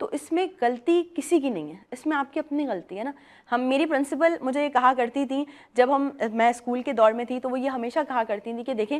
تو اس میں غلطی کسی کی نہیں ہے, اس میں آپ کی اپنی غلطی ہے نا. میری پرنسپل مجھے یہ کہا کرتی تھیں جب میں اسکول کے دور میں تھی, تو وہ یہ ہمیشہ کہا کرتی تھیں کہ دیکھیں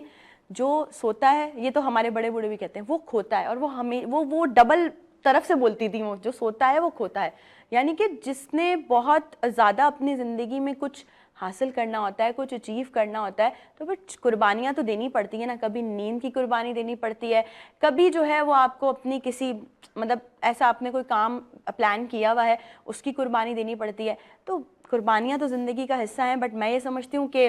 جو سوتا ہے, یہ تو ہمارے بڑے بوڑھے بھی کہتے ہیں, وہ کھوتا ہے. اور وہ ڈبل طرف سے بولتی تھیں, وہ جو سوتا ہے وہ کھوتا ہے. یعنی کہ جس نے بہت زیادہ اپنی زندگی میں کچھ حاصل کرنا ہوتا ہے, کچھ اچیو کرنا ہوتا ہے, تو پھر قربانیاں تو دینی پڑتی ہیں نا. کبھی نیند کی قربانی دینی پڑتی ہے, کبھی جو ہے وہ آپ کو اپنی کسی مطلب ایسا آپ نے کوئی کام پلان کیا ہوا ہے اس کی قربانی دینی پڑتی ہے. تو قربانیاں تو زندگی کا حصہ ہیں, بٹ میں یہ سمجھتی ہوں کہ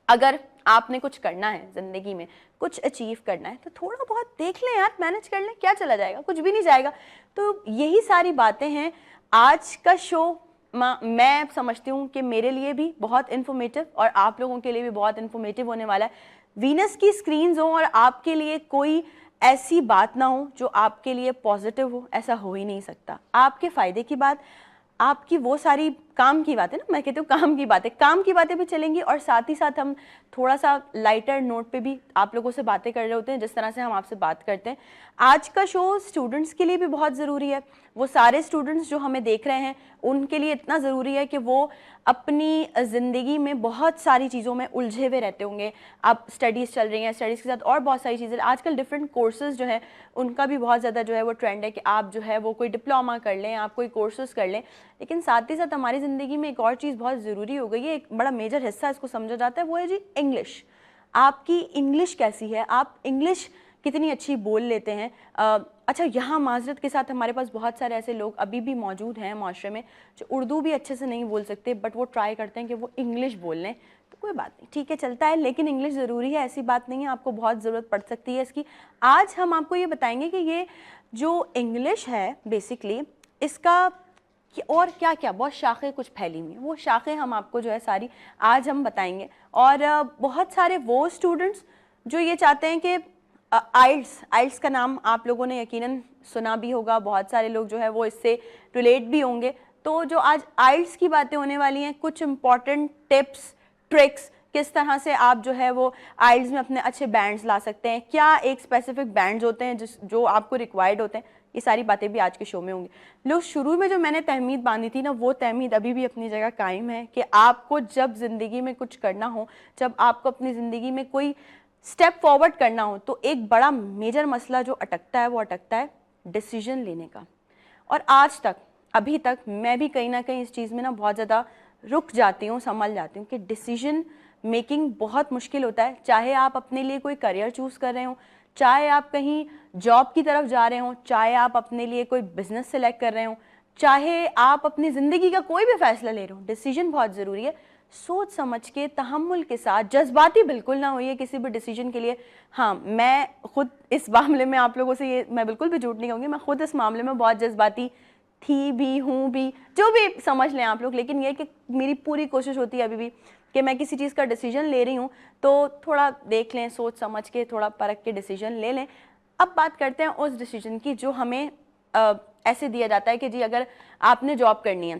اگر آپ نے کچھ کرنا ہے زندگی میں, کچھ اچیو کرنا ہے, تو تھوڑا بہت دیکھ لیں یار, مینج کر لیں, کیا چلا جائے گا, کچھ بھی نہیں جائے گا. تو یہی ساری باتیں ہیں. آج کا شو میں سمجھتی ہوں کہ میرے لیے بھی بہت انفارمیٹو اور آپ لوگوں کے لیے بھی بہت انفارمیٹو ہونے والا ہے. وینس کی اسکرینز ہوں اور آپ کے لیے کوئی ایسی بات نہ ہو جو آپ کے لیے پازیٹیو ہو, ایسا ہو ہی نہیں سکتا. آپ کے فائدے کی بات, آپ کی وہ ساری کام کی باتیں نا, میں کہتی ہوں کام کی باتیں بھی چلیں گی, اور ساتھ ہی ساتھ ہم تھوڑا سا لائٹر نوٹ پہ بھی آپ لوگوں سے باتیں کر رہے ہوتے ہیں, جس طرح سے ہم آپ سے بات کرتے ہیں. آج کا شو اسٹوڈنٹس کے لیے بھی بہت ضروری ہے. وہ سارے اسٹوڈنٹس جو ہمیں دیکھ رہے ہیں ان کے لیے اتنا ضروری ہے کہ وہ اپنی زندگی میں بہت ساری چیزوں میں الجھے ہوئے رہتے ہوں گے. اب اسٹڈیز چل رہی ہیں, اسٹڈیز کے ساتھ اور بہت ساری چیزیں. آج کل ڈفرینٹ کورسز جو ہیں ان کا بھی بہت زیادہ جو ہے وہ ٹرینڈ ہے کہ آپ جو ہے وہ کوئی ڈپلوما کر لیں, آپ کوئی کورسز کر لیں. لیکن ساتھ ہی ساتھ ہماری زندگی میں ایک اور چیز بہت ضروری ہو گئی ہے, ایک بڑا میجر حصہ اس کو سمجھا جاتا ہے, وہ ہے جی انگلش. آپ کی انگلش کیسی ہے, آپ انگلش کتنی اچھی بول لیتے ہیں. اچھا, یہاں معذرت کے ساتھ ہمارے پاس بہت سارے ایسے لوگ ابھی بھی موجود ہیں معاشرے میں جو اردو بھی اچھے سے نہیں بول سکتے, بٹ وہ ٹرائی کرتے ہیں کہ وہ انگلش بول لیں. تو کوئی بات نہیں, ٹھیک ہے, چلتا ہے, لیکن انگلش ضروری ہے, ایسی بات نہیں ہے, آپ کو بہت ضرورت پڑ سکتی ہے اس کی. آج ہم آپ کو یہ بتائیں گے کہ یہ جو انگلش ہے بیسکلی اس کا اور کیا کیا بہت شاخیں کچھ پھیلی ہوئی ہیں, وہ شاخیں ہم آپ کو جو ہے ساری آج ہم بتائیں گے. اور بہت سارے وہ اسٹوڈنٹس جو یہ چاہتے ہیں کہ آئلٹس کا نام آپ لوگوں نے یقیناً سنا بھی ہوگا, بہت سارے لوگ جو ہے وہ اس سے ریلیٹ بھی ہوں گے. تو جو آج آئلٹس کی باتیں ہونے والی ہیں, کچھ امپورٹنٹ ٹپس ٹرکس, کس طرح سے آپ جو ہے وہ آئلٹس میں اپنے اچھے بینڈز لا سکتے ہیں, کیا ایک اسپیسیفک بینڈز ہوتے ہیں جو آپ کو ریکوائرڈ ہوتے ہیں, یہ ساری باتیں بھی آج کے شو میں ہوں گی. لوگ شروع میں جو میں نے تہمید باندھی تھی نا, وہ تہمید ابھی بھی اپنی جگہ قائم ہے کہ آپ کو جب زندگی میں کچھ کرنا ہو, جب آپ کو اپنی زندگی میں کوئی اسٹیپ فارورڈ کرنا ہو, تو ایک بڑا میجر مسئلہ جو اٹکتا ہے وہ اٹکتا ہے ڈیسیژن لینے کا. اور آج تک ابھی تک میں بھی کہیں نہ کہیں اس چیز میں نا بہت زیادہ رک جاتی ہوں, سنبھل جاتی ہوں کہ ڈیسیژن میکنگ بہت مشکل ہوتا ہے. چاہے آپ اپنے لیے کوئی کریئر چوز کر رہے ہوں, چاہے آپ کہیں جاب کی طرف جا رہے ہوں, چاہے آپ اپنے لیے کوئی بزنس سلیکٹ کر رہے ہوں, چاہے آپ اپنی زندگی کا کوئی بھی فیصلہ لے رہے ہوں, ڈیسیژن بہت ضروری ہے. سوچ سمجھ کے, تحمل کے ساتھ, جذباتی بالکل نہ ہوئیے کسی بھی ڈیسیژن کے لیے. ہاں, میں خود اس معاملے میں آپ لوگوں سے یہ میں بالکل بھی جھوٹ نہیں کہوں گی, میں خود اس معاملے میں بہت جذباتی تھی بھی, ہوں بھی, جو بھی سمجھ لیں آپ لوگ. لیکن یہ کہ میری پوری کوشش ہوتی ہے ابھی بھی کہ میں کسی چیز کا ڈیسیژن لے رہی ہوں تو تھوڑا دیکھ لیں, سوچ سمجھ کے, تھوڑا پرکھ کے ڈیسیژن لے لیں. اب بات کرتے ہیں اس ڈیسیژن کی جو ہمیں ایسے دیا جاتا ہے کہ جی اگر آپ نے جاب کرنی ہے,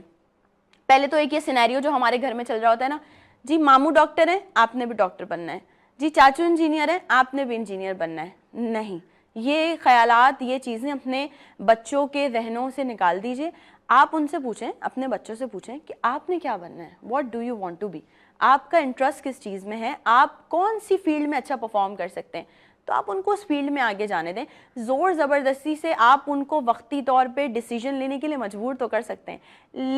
پہلے تو ایک یہ سینیریو جو ہمارے گھر میں چل رہا ہوتا ہے نا, جی ماموں ڈاکٹر ہیں, آپ نے بھی ڈاکٹر بننا ہے, جی چاچو انجینئر ہیں, آپ نے بھی انجینئر بننا ہے. نہیں, یہ خیالات, یہ چیزیں اپنے بچوں کے ذہنوں سے نکال دیجئے. آپ ان سے پوچھیں, اپنے بچوں سے پوچھیں کہ آپ نے کیا بننا ہے, what do you want to be, آپ کا انٹرسٹ کس چیز میں ہے, آپ کون سی فیلڈ میں اچھا پرفارم کر سکتے ہیں, تو آپ ان کو اس فیلڈ میں آگے جانے دیں. زور زبردستی سے آپ ان کو وقتی طور پہ ڈیسیژن لینے کے لیے مجبور تو کر سکتے ہیں,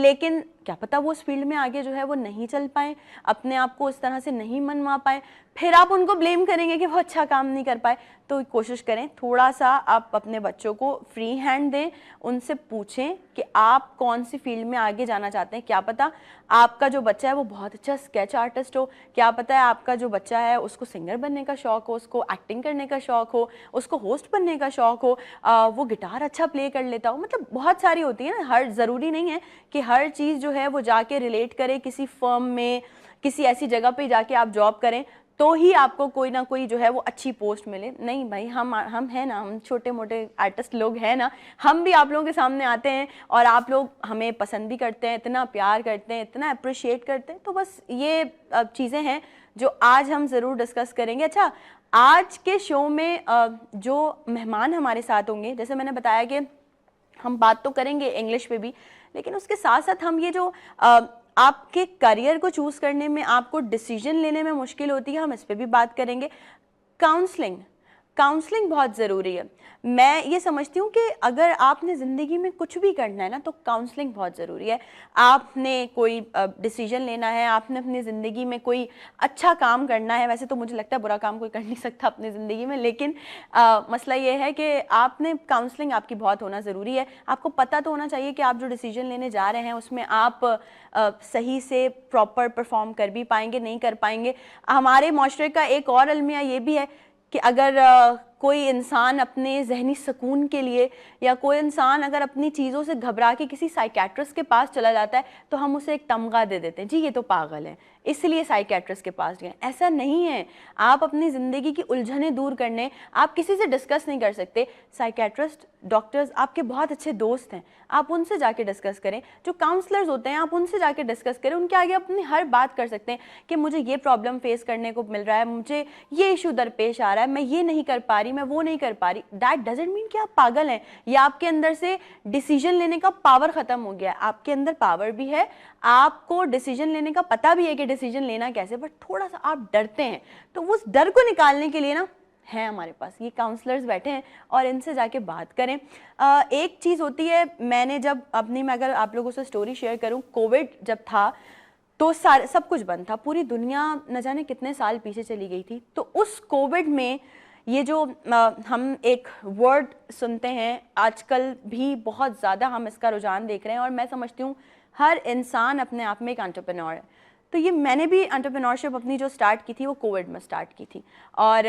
لیکن کیا پتہ وہ اس فیلڈ میں آگے جو ہے وہ نہیں چل پائیں, اپنے آپ کو اس طرح سے نہیں منوا پائیں, پھر آپ ان کو بلیم کریں گے کہ وہ اچھا کام نہیں کر پائے. تو کوشش کریں تھوڑا سا آپ اپنے بچوں کو فری ہینڈ دیں, ان سے پوچھیں کہ آپ کون سی فیلڈ میں آگے جانا چاہتے ہیں. کیا پتہ آپ کا جو بچہ ہے وہ بہت اچھا اسکیچ آرٹسٹ ہو, کیا پتہ ہے آپ کا جو بچہ ہے اس کو سنگر بننے کا شوق ہو, اس کو ایکٹنگ کرنے کا شوق ہو, اس کو ہوسٹ بننے کا شوق ہو, وہ گٹار اچھا پلے کر لیتا ہو. مطلب بہت ساری ہوتی ہیں نا, ہر ضروری نہیں ہے کہ ہر چیز جو ہے وہ جا کے ریلیٹ کرے کسی فرم میں, کسی ایسی جگہ پہ جا کے آپ جاب کریں تو ہی آپ کو کوئی نہ کوئی جو ہے وہ اچھی پوسٹ ملے. نہیں بھائی, ہم ہیں نا, ہم چھوٹے موٹے آرٹسٹ لوگ ہیں نا, ہم بھی آپ لوگوں کے سامنے آتے ہیں اور آپ لوگ ہمیں پسند بھی کرتے ہیں, اتنا پیار کرتے ہیں, اتنا اپریشیٹ کرتے ہیں. تو بس یہ چیزیں ہیں جو آج ہم ضرور ڈسکس کریں گے. اچھا, آج کے شو میں جو مہمان ہمارے ساتھ ہوں گے, جیسے میں نے بتایا کہ ہم بات تو کریں گے انگلش پہ بھی, لیکن اس کے ساتھ ساتھ ہم یہ جو آپ کے کریئر کو چوز کرنے میں آپ کو ڈیسیجن لینے میں مشکل ہوتی ہے, ہم اس پہ بھی بات کریں گے. کاؤنسلنگ بہت ضروری ہے. میں یہ سمجھتی ہوں کہ اگر آپ نے زندگی میں کچھ بھی کرنا ہے نا تو کاؤنسلنگ بہت ضروری ہے. آپ نے کوئی ڈیسیجن لینا ہے, آپ نے اپنی زندگی میں کوئی اچھا کام کرنا ہے, ویسے تو مجھے لگتا ہے برا کام کوئی کر نہیں سکتا اپنی زندگی میں, لیکن مسئلہ یہ ہے کہ آپ نے کاؤنسلنگ آپ کی بہت ہونا ضروری ہے. آپ کو پتہ تو ہونا چاہیے کہ آپ جو ڈیسیجن لینے جا رہے ہیں اس میں آپ صحیح سے پراپر پرفارم کر بھی پائیں گے, نہیں کر پائیں گے. ہمارے معاشرے کا ایک اور المیہ یہ بھی ہے کہ اگر کوئی انسان اپنے ذہنی سکون کے لیے یا کوئی انسان اگر اپنی چیزوں سے گھبرا کے کسی سائیکیٹرسٹ کے پاس چلا جاتا ہے تو ہم اسے ایک تمغہ دے دیتے ہیں, جی یہ تو پاگل ہے اس لیے سائیکیٹرسٹ کے پاس گئے. ایسا نہیں ہے. آپ اپنی زندگی کی الجھنیں دور کرنے آپ کسی سے ڈسکس نہیں کر سکتے. سائیکیٹرسٹ, ڈاکٹرز آپ کے بہت اچھے دوست ہیں, آپ ان سے جا کے ڈسکس کریں. جو کاؤنسلرز ہوتے ہیں آپ ان سے جا کے ڈسکس کریں, ان کے آگے اپنی ہر بات کر سکتے ہیں کہ مجھے یہ پرابلم فیس کرنے کو مل رہا ہے, مجھے یہ ایشو درپیش آ رہا ہے, میں یہ نہیں کر پا رہی, میں وہ نہیں کر پا رہی. دیٹ ڈزنٹ مین کہ آپ پاگل ہیں یا آپ کے اندر سے ڈیسیجن لینے کا پاور ختم ہو گیا ہے. آپ کے اندر پاور بھی ہے, آپ کو ڈیسیجن لینے کا پتہ بھی ہے کہ ڈیسیجن لینا کیسے, بٹ تھوڑا سا آپ ڈرتے ہیں. تو اس ڈر کو نکالنے کے لیے نا ہیں ہمارے پاس یہ کاؤنسلرز بیٹھے ہیں اور ان سے جا کے بات کریں. ایک چیز ہوتی ہے, میں نے جب اپنی, میں اگر آپ لوگوں سے سٹوری شیئر کروں, کووڈ جب تھا تو سب کچھ بند تھا, پوری دنیا نہ جانے کتنے سال پیچھے چلی گئی تھی. تو اس کووڈ میں یہ جو ہم ایک ورڈ سنتے ہیں آج کل بھی بہت زیادہ ہم اس کا رجحان دیکھ رہے ہیں, اور میں سمجھتی ہوں ہر انسان اپنے آپ میں ایک انٹرپرینور ہے. تو یہ میں نے بھی انٹرپرینورشپ اپنی جو سٹارٹ کی تھی وہ کووڈ میں سٹارٹ کی تھی, اور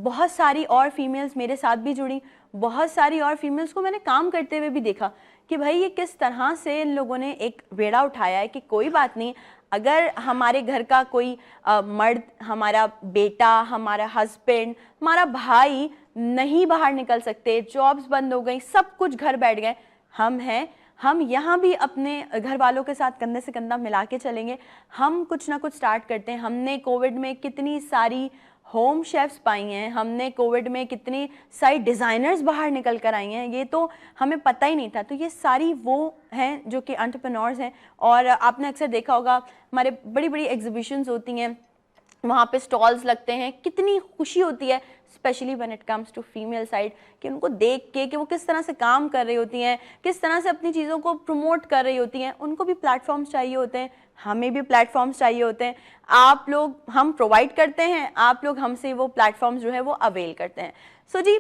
بہت ساری اور فیمیلز میرے ساتھ بھی جڑی. بہت ساری اور فیمیلز کو میں نے کام کرتے ہوئے بھی دیکھا کہ بھائی یہ کس طرح سے ان لوگوں نے ایک بیڑا اٹھایا ہے کہ کوئی بات نہیں, اگر ہمارے گھر کا کوئی مرد, ہمارا بیٹا, ہمارا ہسبینڈ, ہمارا بھائی نہیں باہر نکل سکتے, جابز بند ہو گئی, سب کچھ گھر بیٹھ گئے, ہم ہیں, ہم یہاں بھی اپنے گھر والوں کے ساتھ کندھے سے کندھا ملا کے چلیں گے. ہم کچھ نہ کچھ سٹارٹ کرتے ہیں. ہم نے کووڈ میں کتنی ساری ہوم شیفز پائی ہیں, ہم نے کووڈ میں کتنی ساری ڈیزائنرز باہر نکل کر آئی ہیں, یہ تو ہمیں پتہ ہی نہیں تھا. تو یہ ساری وہ ہیں جو کہ انٹرپرینورز ہیں. اور آپ نے اکثر دیکھا ہوگا ہمارے بڑی بڑی ایگزیبیشنز ہوتی ہیں, وہاں پہ سٹالز لگتے ہیں, کتنی خوشی ہوتی ہے specially when it comes to female side کہ ان کو دیکھ کے کہ وہ کس طرح سے کام کر رہی ہوتی ہیں, کس طرح سے اپنی چیزوں کو پروموٹ کر رہی ہوتی ہیں. ان کو بھی پلیٹ فارمز چاہیے ہوتے ہیں, ہمیں بھی پلیٹ فارمز چاہیے ہوتے ہیں. آپ لوگ ہم پرووائڈ کرتے ہیں, آپ لوگ ہم سے وہ پلیٹ فارمز جو ہے وہ اویل کرتے ہیں. سو جی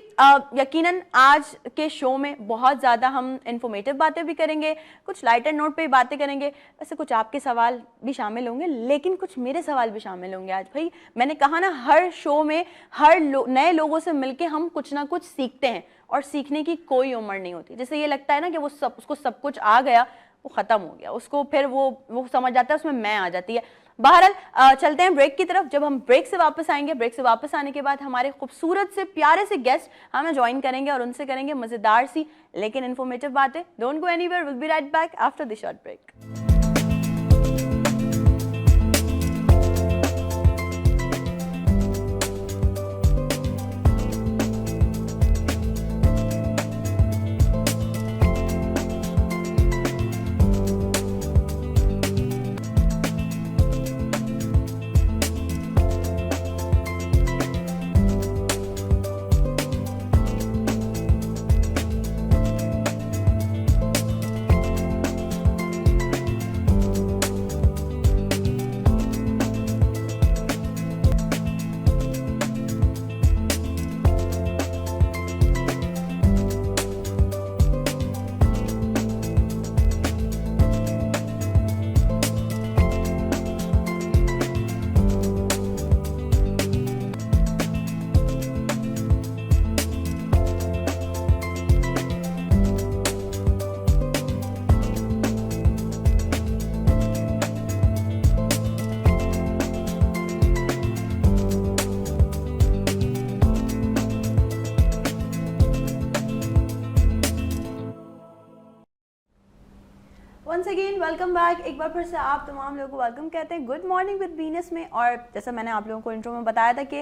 یقیناً آج کے شو میں بہت زیادہ ہم انفارمیٹیو باتیں بھی کریں گے, کچھ لائٹر نوٹ پہ باتیں کریں گے. ویسے کچھ آپ کے سوال بھی شامل ہوں گے لیکن کچھ میرے سوال بھی شامل ہوں گے. آج بھائی میں نے کہا نا, ہر شو میں ہر نئے لوگوں سے مل کے ہم کچھ نہ کچھ سیکھتے ہیں, اور سیکھنے کی کوئی عمر نہیں ہوتی. جیسے یہ لگتا ہے نا کہ وہ اس کو سب کچھ آ گیا, وہ ختم ہو گیا, اس کو پھر وہ سمجھ جاتا ہے اس میں آ جاتی ہے. بہرحال چلتے ہیں بریک کی طرف. جب ہم بریک سے واپس آئیں گے, بریک سے واپس آنے کے بعد ہمارے خوبصورت سے پیارے سے گیسٹ ہمیں جوائن کریں گے اور ان سے کریں گے مزیدار سی لیکن انفارمیٹیو باتیں. Don't go anywhere, will be right back after the short break. Once again welcome back. ایک بار پھر سے آپ تمام لوگوں کو ویلکم کہتے ہیں گڈ مارننگ ود وینس میں. اور جیسا میں نے آپ لوگوں کو انٹرو میں بتایا تھا کہ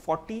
40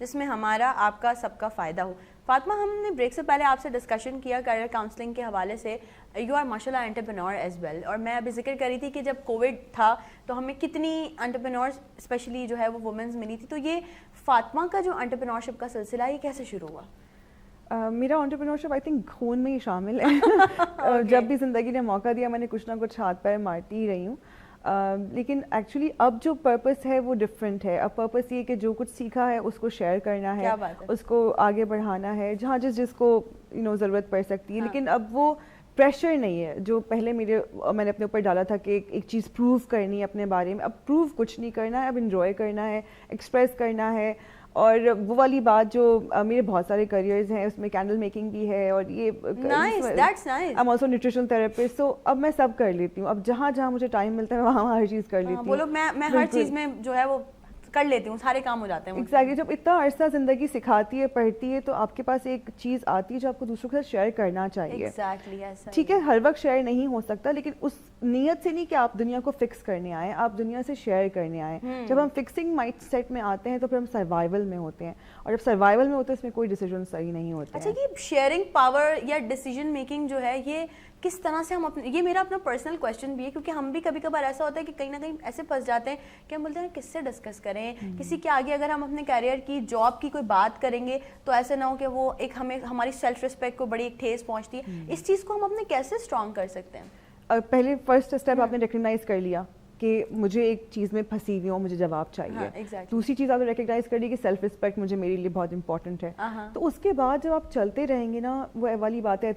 جس میں ہمارا آپ کا سب کا فائدہ ہو. فاطمہ, ہم نے بریک سے پہلے آپ سے ڈسکشن کیا کیریئر کاؤنسلنگ کے حوالے سے. یو آر ماشاء اللہ انٹرپرینور ایز ویل, اور میں ابھی ذکر کر رہی تھی کہ جب کووڈ تھا تو ہمیں کتنی انٹرپرینورس اسپیشلی جو ہے وہ وومنز ملی تھی. تو یہ فاطمہ کا جو انٹرپرینورشپ کا سلسلہ یہ کیسے شروع ہوا؟ میرا انٹرپرینورشپ آئی تھنک خون میں ہی شامل ہے. جب بھی زندگی نے موقع دیا میں نے کچھ نہ کچھ ہاتھ پیر مارتی ہی رہی ہوں. لیکن ایکچولی اب جو پرپس ہے وہ ڈفرینٹ ہے. اب پرپس یہ کہ جو کچھ سیکھا ہے اس کو شیئر کرنا ہے, اس کو آگے بڑھانا ہے جہاں جس کو ضرورت پڑ سکتی ہے. لیکن اب وہ پریشر نہیں ہے جو پہلے میں نے اپنے اوپر ڈالا تھا کہ ایک چیز پروو کرنی ہے اپنے بارے میں. اب پروو کچھ نہیں کرنا ہے, اب انجوائے کرنا ہے, ایکسپریس کرنا ہے. اور وہ والی بات جو میرے بہت سارے کریئرز ہیں, اس میں کینڈل میکنگ بھی ہے اور یہ I'm also nutritional therapist, so اب میں سب کر لیتی ہوں. اب جہاں جہاں مجھے ٹائم ملتا ہے وہاں ہر چیز کر لیتی ہوں. بولو میں ہر چیز میں جو ہے وہ کر لیتی ہوں, سارے کام ہو جاتے ہیں. ایگزیکٹلی, جب اتنا عرصہ زندگی سکھاتی ہے, پڑھتی ہے, تو آپ کے پاس ایک چیز آتی ہے جو آپ کو دوسروں کے ساتھ شیئر کرنا چاہیے. ٹھیک ہے, ہر وقت شیئر نہیں ہو سکتا, لیکن اس نیت سے نہیں کہ آپ دنیا کو فکس کرنے آئے, آپ دنیا سے شیئر کرنے آئے. جب ہم فکسنگ مائنڈ سیٹ میں آتے ہیں تو پھر ہم سروائیول میں ہوتے ہیں, اور جب سروائیول میں ہوتے ہیں اس میں کوئی ڈیسیجن صحیح نہیں ہوتا. اچھا, یہ شیئرنگ پاور یا ڈیسیجن میکنگ جو ہے یہ کس طرح سے ہم اپنے, یہ میرا اپنا پرسنل کویشچن بھی ہے, کیونکہ ہم بھی کبھی کبھار ایسا ہوتا ہے کہ کہیں نہ کہیں ایسے پھنس جاتے ہیں کہ ہم بولتے ہیں کس سے ڈسکس کریں, کسی کے آگے اگر ہم اپنے کیریئر کی جاب کی کوئی بات کریں گے تو ایسا نہ ہو کہ وہ ایک ہمیں ہماری سیلف رسپیکٹ کو بڑی ایک ٹھیس پہنچتی ہے. اس چیز کو ہم اپنے کیسے اسٹرانگ کر سکتے ہیں؟ پہلے فرسٹ اسٹیپ آپ نے ریکگنائز کر لیا کہ مجھے ایک چیز میں پھنسی ہوئی ہوں, مجھے جواب چاہیے. دوسری چیز آپ نے ریکگنائز کر لی کہ سیلف رسپیکٹ مجھے میرے لیے بہت امپورٹنٹ ہے. تو اس کے بعد جب آپ چلتے رہیں گے نا, وہ والی بات ہے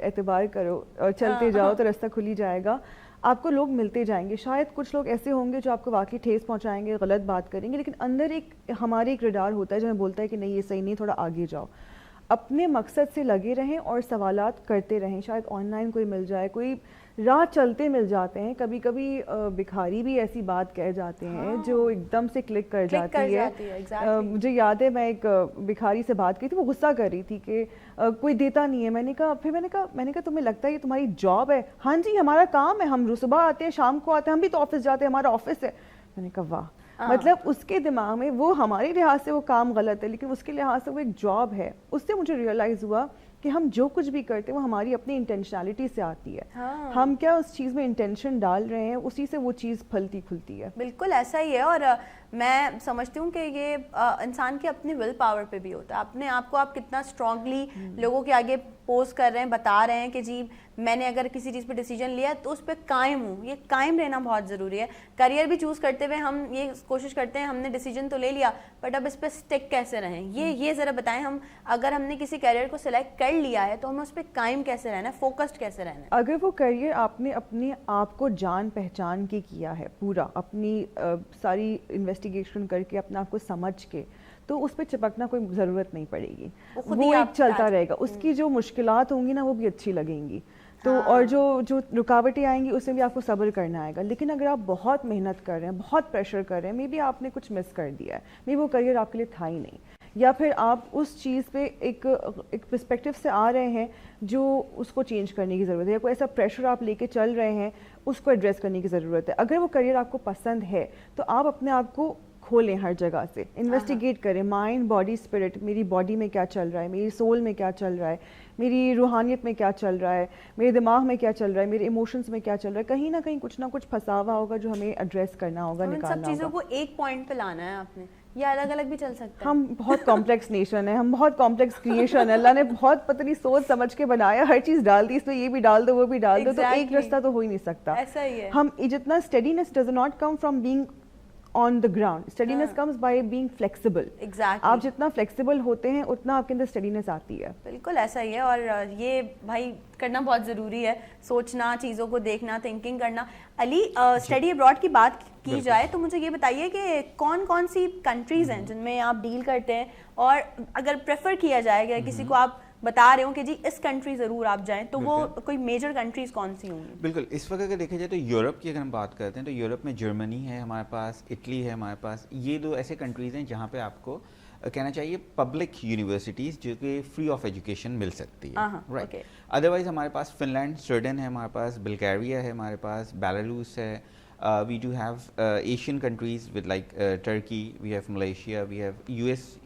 اعتبار کرو اور چلتے جاؤ تو رستہ کھل ہی جائے گا. آپ کو لوگ ملتے جائیں گے. شاید کچھ لوگ ایسے ہوں گے جو آپ کو واقعی ٹھیس پہنچائیں گے, غلط بات کریں گے, لیکن اندر ہمارے ایک ریڈار ہوتا ہے جو ہمیں بولتا ہے کہ نہیں یہ صحیح نہیں, تھوڑا آگے جاؤ. اپنے مقصد سے لگے رہیں اور سوالات کرتے رہیں. شاید آن لائن کوئی مل جائے, کوئی راہ چلتے مل جاتے ہیں. کبھی کبھی بھکاری بھی ایسی بات کہہ جاتے ہیں جو ایک دم سے کلک کر جاتی ہے. مجھے یاد ہے میں ایک بھکاری سے بات کی تھی, وہ غصہ کر رہی تھی کہ کوئی دیتا نہیں ہے. میں نے کہا تمہیں لگتا ہے یہ تمہاری جاب ہے؟ ہاں جی ہمارا کام ہے, ہم صبح آتے ہیں شام کو آتے ہیں, ہم بھی تو آفس جاتے ہیں, ہمارا آفس ہے. میں نے کہا واہ, مطلب اس کے دماغ میں وہ ہمارے لحاظ سے وہ کام غلط ہے, لیکن اس کے لحاظ سے وہ ایک جاب ہے. اس سے مجھے ریئلائز ہوا کہ ہم جو کچھ بھی کرتے ہیں وہ ہماری اپنی انٹینشنالٹی سے آتی ہے. ہم کیا اس چیز میں انٹینشن ڈال رہے ہیں, اسی سے وہ چیز پھلتی کھلتی ہے. بالکل ایسا ہی ہے, اور میں سمجھتی ہوں کہ یہ انسان کی اپنی ول پاور پہ بھی ہوتا ہے. اپنے آپ کو آپ کتنا اسٹرانگلی لوگوں کے آگے پوز کر رہے ہیں, بتا رہے ہیں کہ جی میں نے اگر کسی چیز پہ ڈیسیجن لیا تو اس پہ قائم ہوں. یہ قائم رہنا بہت ضروری ہے. کریئر بھی چوز کرتے ہوئے ہم یہ کوشش کرتے ہیں, ہم نے ڈیسیجن تو لے لیا بٹ اب اس پہ اسٹک کیسے رہیں. یہ ذرا بتائیں, ہم اگر ہم نے کسی کریئر کو سلیکٹ کر لیا ہے تو ہمیں اس پہ قائم کیسے رہنا ہے, فوکسڈ کیسے رہنا ہے؟ اگر وہ کریئر آپ نے اپنے آپ کو جان پہچان کے کیا ہے, پورا اپنی ساری انویسٹیگیشن کر کے اپنے آپ کو سمجھ کے, تو اس پہ چپکنا کوئی ضرورت نہیں پڑے گی. وہ ایک چلتا رہے گا. اس کی جو مشکلات ہوں گی نا وہ بھی اچھی لگیں گی. تو اور جو رکاوٹیں آئیں گی اس میں بھی آپ کو صبر کرنا آئے گا. لیکن اگر آپ بہت محنت کر رہے ہیں, بہت پریشر کر رہے ہیں, مے بی آپ نے کچھ مس کر دیا ہے, مے بی وہ کریئر آپ کے لیے تھا ہی نہیں, یا پھر آپ اس چیز پہ ایک پرسپیکٹو سے آ رہے ہیں جو اس کو چینج کرنے کی ضرورت ہے, یا کوئی ایسا پریشر آپ لے کے چل رہے ہیں اس کو ایڈریس کرنے کی ضرورت ہے. اگر وہ کریئر آپ کو پسند ہے تو آپ اپنے آپ کو کھولیں, ہر جگہ سے انویسٹیگیٹ کریں, مائنڈ باڈی اسپرٹ, میری باڈی میں کیا چل رہا ہے, میری سول میں کیا چل رہا ہے, میری روحانیت میں کیا چل رہا ہے, میرے دماغ میں کیا چل رہا ہے, میرے ایموشنز میں کیا چل رہا ہے. کہیں نہ کہیں کچھ نہ کچھ پھنسا ہوا ہوگا جو ہمیں ایڈریس کرنا ہوگا, نکالنا ہوگا. سب چیزوں کو ایک پوائنٹ پہ لانا ہے آپ نے, یا الگ الگ بھی چل سکتا ہے؟ ہم بہت کمپلیکس نیشن ہے, ہم بہت کمپلیکس کریشن ہے. اللہ نے بہت پتلی سوچ سمجھ کے بنایا, ہر چیز ڈال دی, اس میں یہ بھی ڈال دو وہ بھی ڈال دو, تو ایک رستہ تو ہو ہی نہیں سکتا. ایسا ہی ہے. ہم جتنا students does not come from being on the ground, steadiness comes by being flexible. Exactly. آپ جتنا flexible ہوتے ہیں اتنا آپ کے اندر steadiness آتی ہے. بالکل ایسا ہی ہے, اور یہ بھائی کرنا بہت ضروری ہے, سوچنا, چیزوں کو دیکھنا, تھنکنگ کرنا. علی, اسٹڈی ابراڈ کی بات کی جائے تو مجھے یہ بتائیے کہ کون کون سی کنٹریز ہیں جن میں آپ ڈیل کرتے ہیں, اور اگر پریفر کیا جائے گا کسی کو آپ بتا رہے ہوں کہ جی اس کنٹری ضرور آپ جائیں, تو وہ کوئی میجر کنٹریز کون سی ہوں گی؟ بالکل, اس وقت اگر دیکھا جائے تو یورپ کی اگر ہم بات کرتے ہیں تو یورپ میں جرمنی ہے ہمارے پاس, اٹلی ہے ہمارے پاس. یہ دو ایسے کنٹریز ہیں جہاں پہ آپ کو کہنا چاہیے پبلک یونیورسٹیز جو کہ فری آف ایجوکیشن مل سکتی ہے, رائٹ. ادروائز ہمارے پاس فن لینڈ, سویڈن ہے ہمارے پاس, بلگیریا ہے ہمارے پاس, بیلاروس ہے, we do have Asian countries with like Turkey, we have Malaysia, we have US,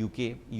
UK,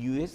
US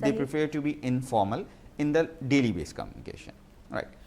they prefer to be informal in the daily based communication, right?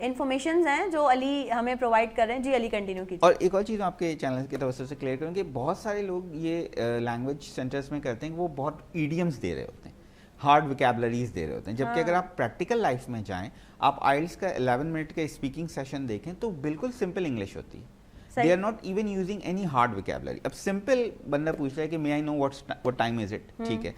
Informations ہیں جو علی ہمیں provide کر رہے ہیں. جی علی کنٹینیو کیجیے. اور ایک اور چیز میں آپ کے چینل کے توسط سے کلیئر کروں کہ بہت سارے لوگ یہ لینگویج سینٹرز میں کرتے ہیں کہ وہ بہت ایڈیمس دے رہے ہوتے ہیں, ہارڈ ویکیبلریز دے رہے ہوتے ہیں, جبکہ اگر آپ پریکٹیکل لائف میں جائیں, آپ آئلس کا 11 منٹ کا اسپیکنگ سیشن دیکھیں تو بالکل سمپل انگلش ہوتی ہے. They are not even using any hard vocabulary. اب سمپل بندہ پوچھ رہا ہے کہ may I know what time is it, ٹھیک ہے.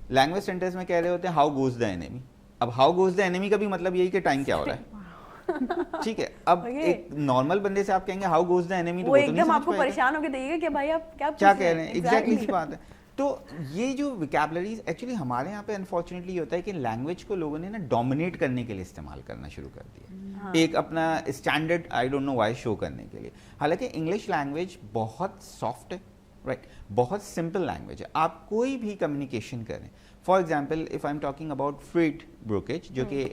لینگویج سینٹرز میں کہہ رہے ہوتے ہیں ہاؤ گوز دا اینیمی. اب ہاؤ گوز دا اینیمی کا بھی مطلب یہی کہ ٹائم کیا ہو رہا ہے, ٹھیک ہے. اب ایک نارمل بندے سے آپ کہیں گے ہاؤ گوز دا اینیمی, تو وہ ایک دم آپ کو پریشان ہو کے دیکھے گا کہ بھائی آپ کیا کہہ رہے ہیں. ایگزیکٹلی سی بات ہے. تو یہ جو ویکیبلریز ایکچولی ہمارے یہاں پہ انفارچونیٹلی یہ ہوتا ہے کہ لینگویج کو لوگوں نے نا ڈومینیٹ کرنے کے لیے استعمال کرنا شروع کر دیا, ایک اپنا standard I don't know why show کرنے کے لیے. حالانکہ انگلش لینگویج بہت سافٹ ہے, رائٹ, بہت سمپل لینگویج ہے. آپ کوئی بھی کمیونیکیشن کریں, for example if I am talking about freight brokerage, جو کہ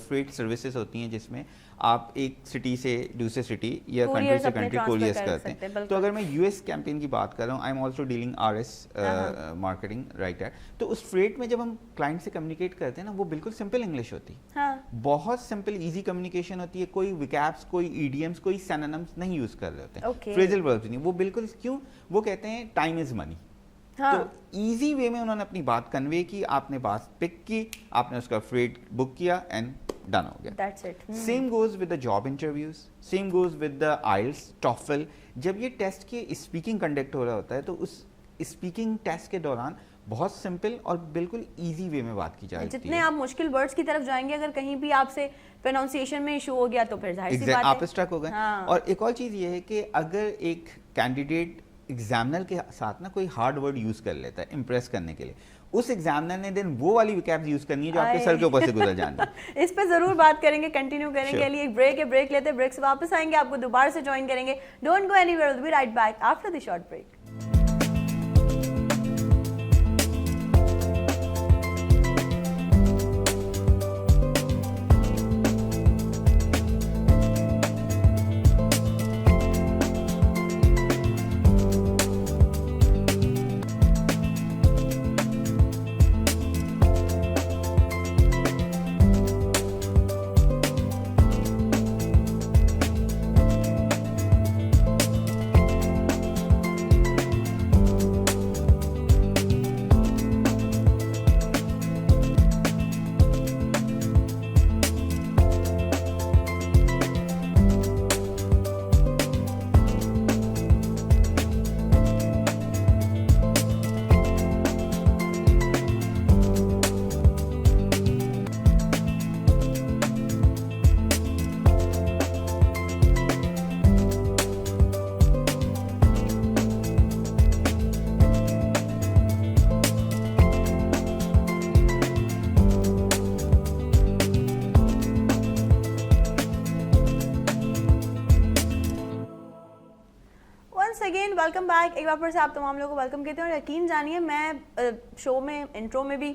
فریٹ سروسز ہوتی ہیں جس میں آپ ایک سٹی سے دوسرے سٹی یا کنٹری سے کنٹری کوریئرز کرتے ہیں. تو اگر میں یو ایس کیمپین کی بات کر رہا ہوں, I am also dealing R S marketing writer, تو اس فریٹ میں جب ہم کلائنٹ سے کمیونیکیٹ کرتے ہیں نا, وہ بالکل سمپل انگلش ہوتی ہے, بہت سمپل ایزی کمیونیکیشن ہوتی ہے. کوئی ویکیبس, کوئی ایڈیمس, کوئی سینونمس نہیں یوز کر رہے ہوتے ہیں, فریزل وربس نہیں. وہ بالکل کیوں, وہ کہتے ہیں ٹائم از منی. تو ایزی وے میں انہوں نے اپنی بات کنوے کی, آپ نے بات پک کی, آپ نے اس کا فریٹ بک کیا اینڈ ڈن ہو گیا. Same goes with the job interviews, same goes with the IELTS, TOEFL. جب یہ ٹیسٹ کی اسپیکنگ کنڈکٹ ہو رہا ہوتا ہے تو اس اسپیکنگ ٹیسٹ کے دوران بہت سمپل اور بالکل ایزی وے میں بات کی جاتی ہے. جتنے آپ مشکل ورڈز کی طرف جائیں گے, اگر کہیں بھی آپ سے پروننسیشن میں ایشو ہو گیا تو پھر ظاہر سی بات ہے آپ اسٹرک ہو گئے. اور ایک اور چیز یہ ہے کہ اگر ایک کینڈیڈیٹ ایگزامنر کے ساتھ نا کوئی ہارڈ ورڈ یوز کر لیتا ہے امپریس کرنے کے لیے, اس ایگزامنر نے دین وہ والی ویکیبز یوز کرنی ہے جو آپ کے سر کے اوپر سے گزر جانی ہے. اس پہ ضرور بات کریں گے, کنٹینیو کریں گے. علی ایک بریک ہے, بریک لیتے ہیں, بریک سے واپس آئیں گے, آپ کو دوبارہ سے جوائن کریں گے. Don't go anywhere, will be right back after the short break. Welcome back. ایک بار پھر سے آپ تمام لوگوں کو ویلکم کہتے ہیں. اور یقین جانیے میں شو میں انٹرو میں بھی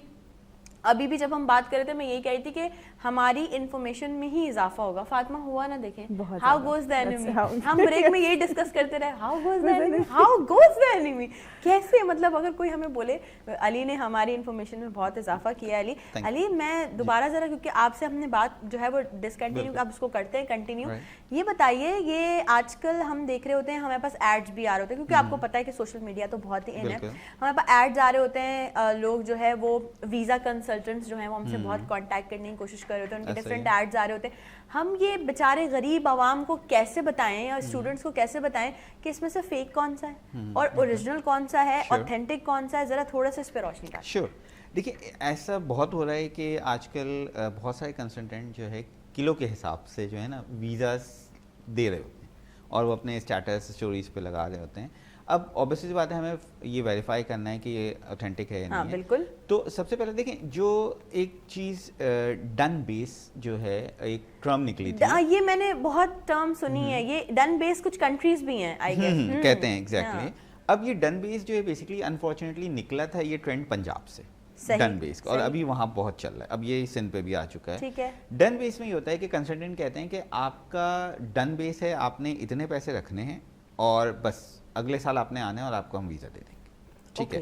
ابھی بھی جب ہم بات کر رہے تھے میں یہی کہہ رہی تھی کہ ہماری انفارمیشن میں ہی اضافہ ہوگا. فاطمہ ہوا نا, دیکھیں ہاؤ گوز دا اینیمی, ہم بریک میں یہی ڈسکس کرتے رہے, how goes the enemy, how goes the enemy. کیسے, مطلب اگر کوئی ہمیں بولے, علی نے ہماری انفارمیشن میں بہت اضافہ کیا ہے. علی میں دوبارہ ذرا, کیونکہ آپ سے ہم نے بات جو ہے وہ ڈسکنٹینیو, اب اس کو کرتے ہیں کنٹینیو. یہ بتائیے, یہ آج کل ہم دیکھ رہے ہوتے ہیں ہمارے پاس ایڈز بھی آ رہے ہوتے ہیں, کیونکہ آپ کو پتہ ہے کہ سوشل میڈیا تو بہت ہی ان ہے, ہمارے پاس ایڈز آ رہے ہوتے ہیں. لوگ جو ہے وہ ویزا کنسلٹنٹس جو ہیں وہ ہم سے بہت کانٹیکٹ کرنے کی کوشش کر رہے ہوتے ہیں, ان کے ڈفرینٹ ایڈز آ رہے ہوتے ہیں. ہم یہ بیچارے غریب عوام کو کیسے بتائیں اور اسٹوڈنٹس کو کیسے بتائیں کہ اس میں سے فیک کون سا ہے اور اوریجنل کون سا ہے, اوتھینٹک کون سا ہے؟ ذرا تھوڑا سا اس پہ روشنی ڈالیں. شیور. دیکھیے ایسا بہت ہو رہا ہے کہ آج کل بہت سارے کنسلٹنٹ جو ہے کلو کے حساب سے جو ہے نا ویزاز دے رہے ہوتے ہیں اور وہ اپنے اسٹیٹس اسٹوریز پہ لگا رہے ہوتے ہیں. اب اوبیسلی بات ہے, ہمیں یہ ویریفائی کرنا ہے کہ یہ اوتھینٹک ہے یا نہیں. بالکل. تو سب سے پہلے دیکھیں, جو ایک چیز ڈن بیس جو ہے ایک ٹرم نکلی تھی, یہ میں نے بہت ٹرم سنی ہے, یہ ڈن بیس کچھ کنٹریز بھی ہیں آئی گیس کہتے ہیں ایگزیکٹلی. اب یہ ڈن بیس جو ہے بیسکلی انفارچونیٹلی نکلا تھا یہ ٹرینڈ پنجاب سے, ڈن بیس کا, اور ابھی وہاں بہت چل رہا ہے. اب یہ سندھ پہ بھی آ چکا ہے. ڈن بیس میں یہ ہوتا ہے کہ کنسلٹنٹ کہتے ہیں کہ آپ کا ڈن بیس ہے, آپ نے اتنے پیسے رکھنے ہیں اور بس اگلے سال آپ نے آنا ہے اور آپ کو ہم ویزا دے دیں گے. ٹھیک ہے,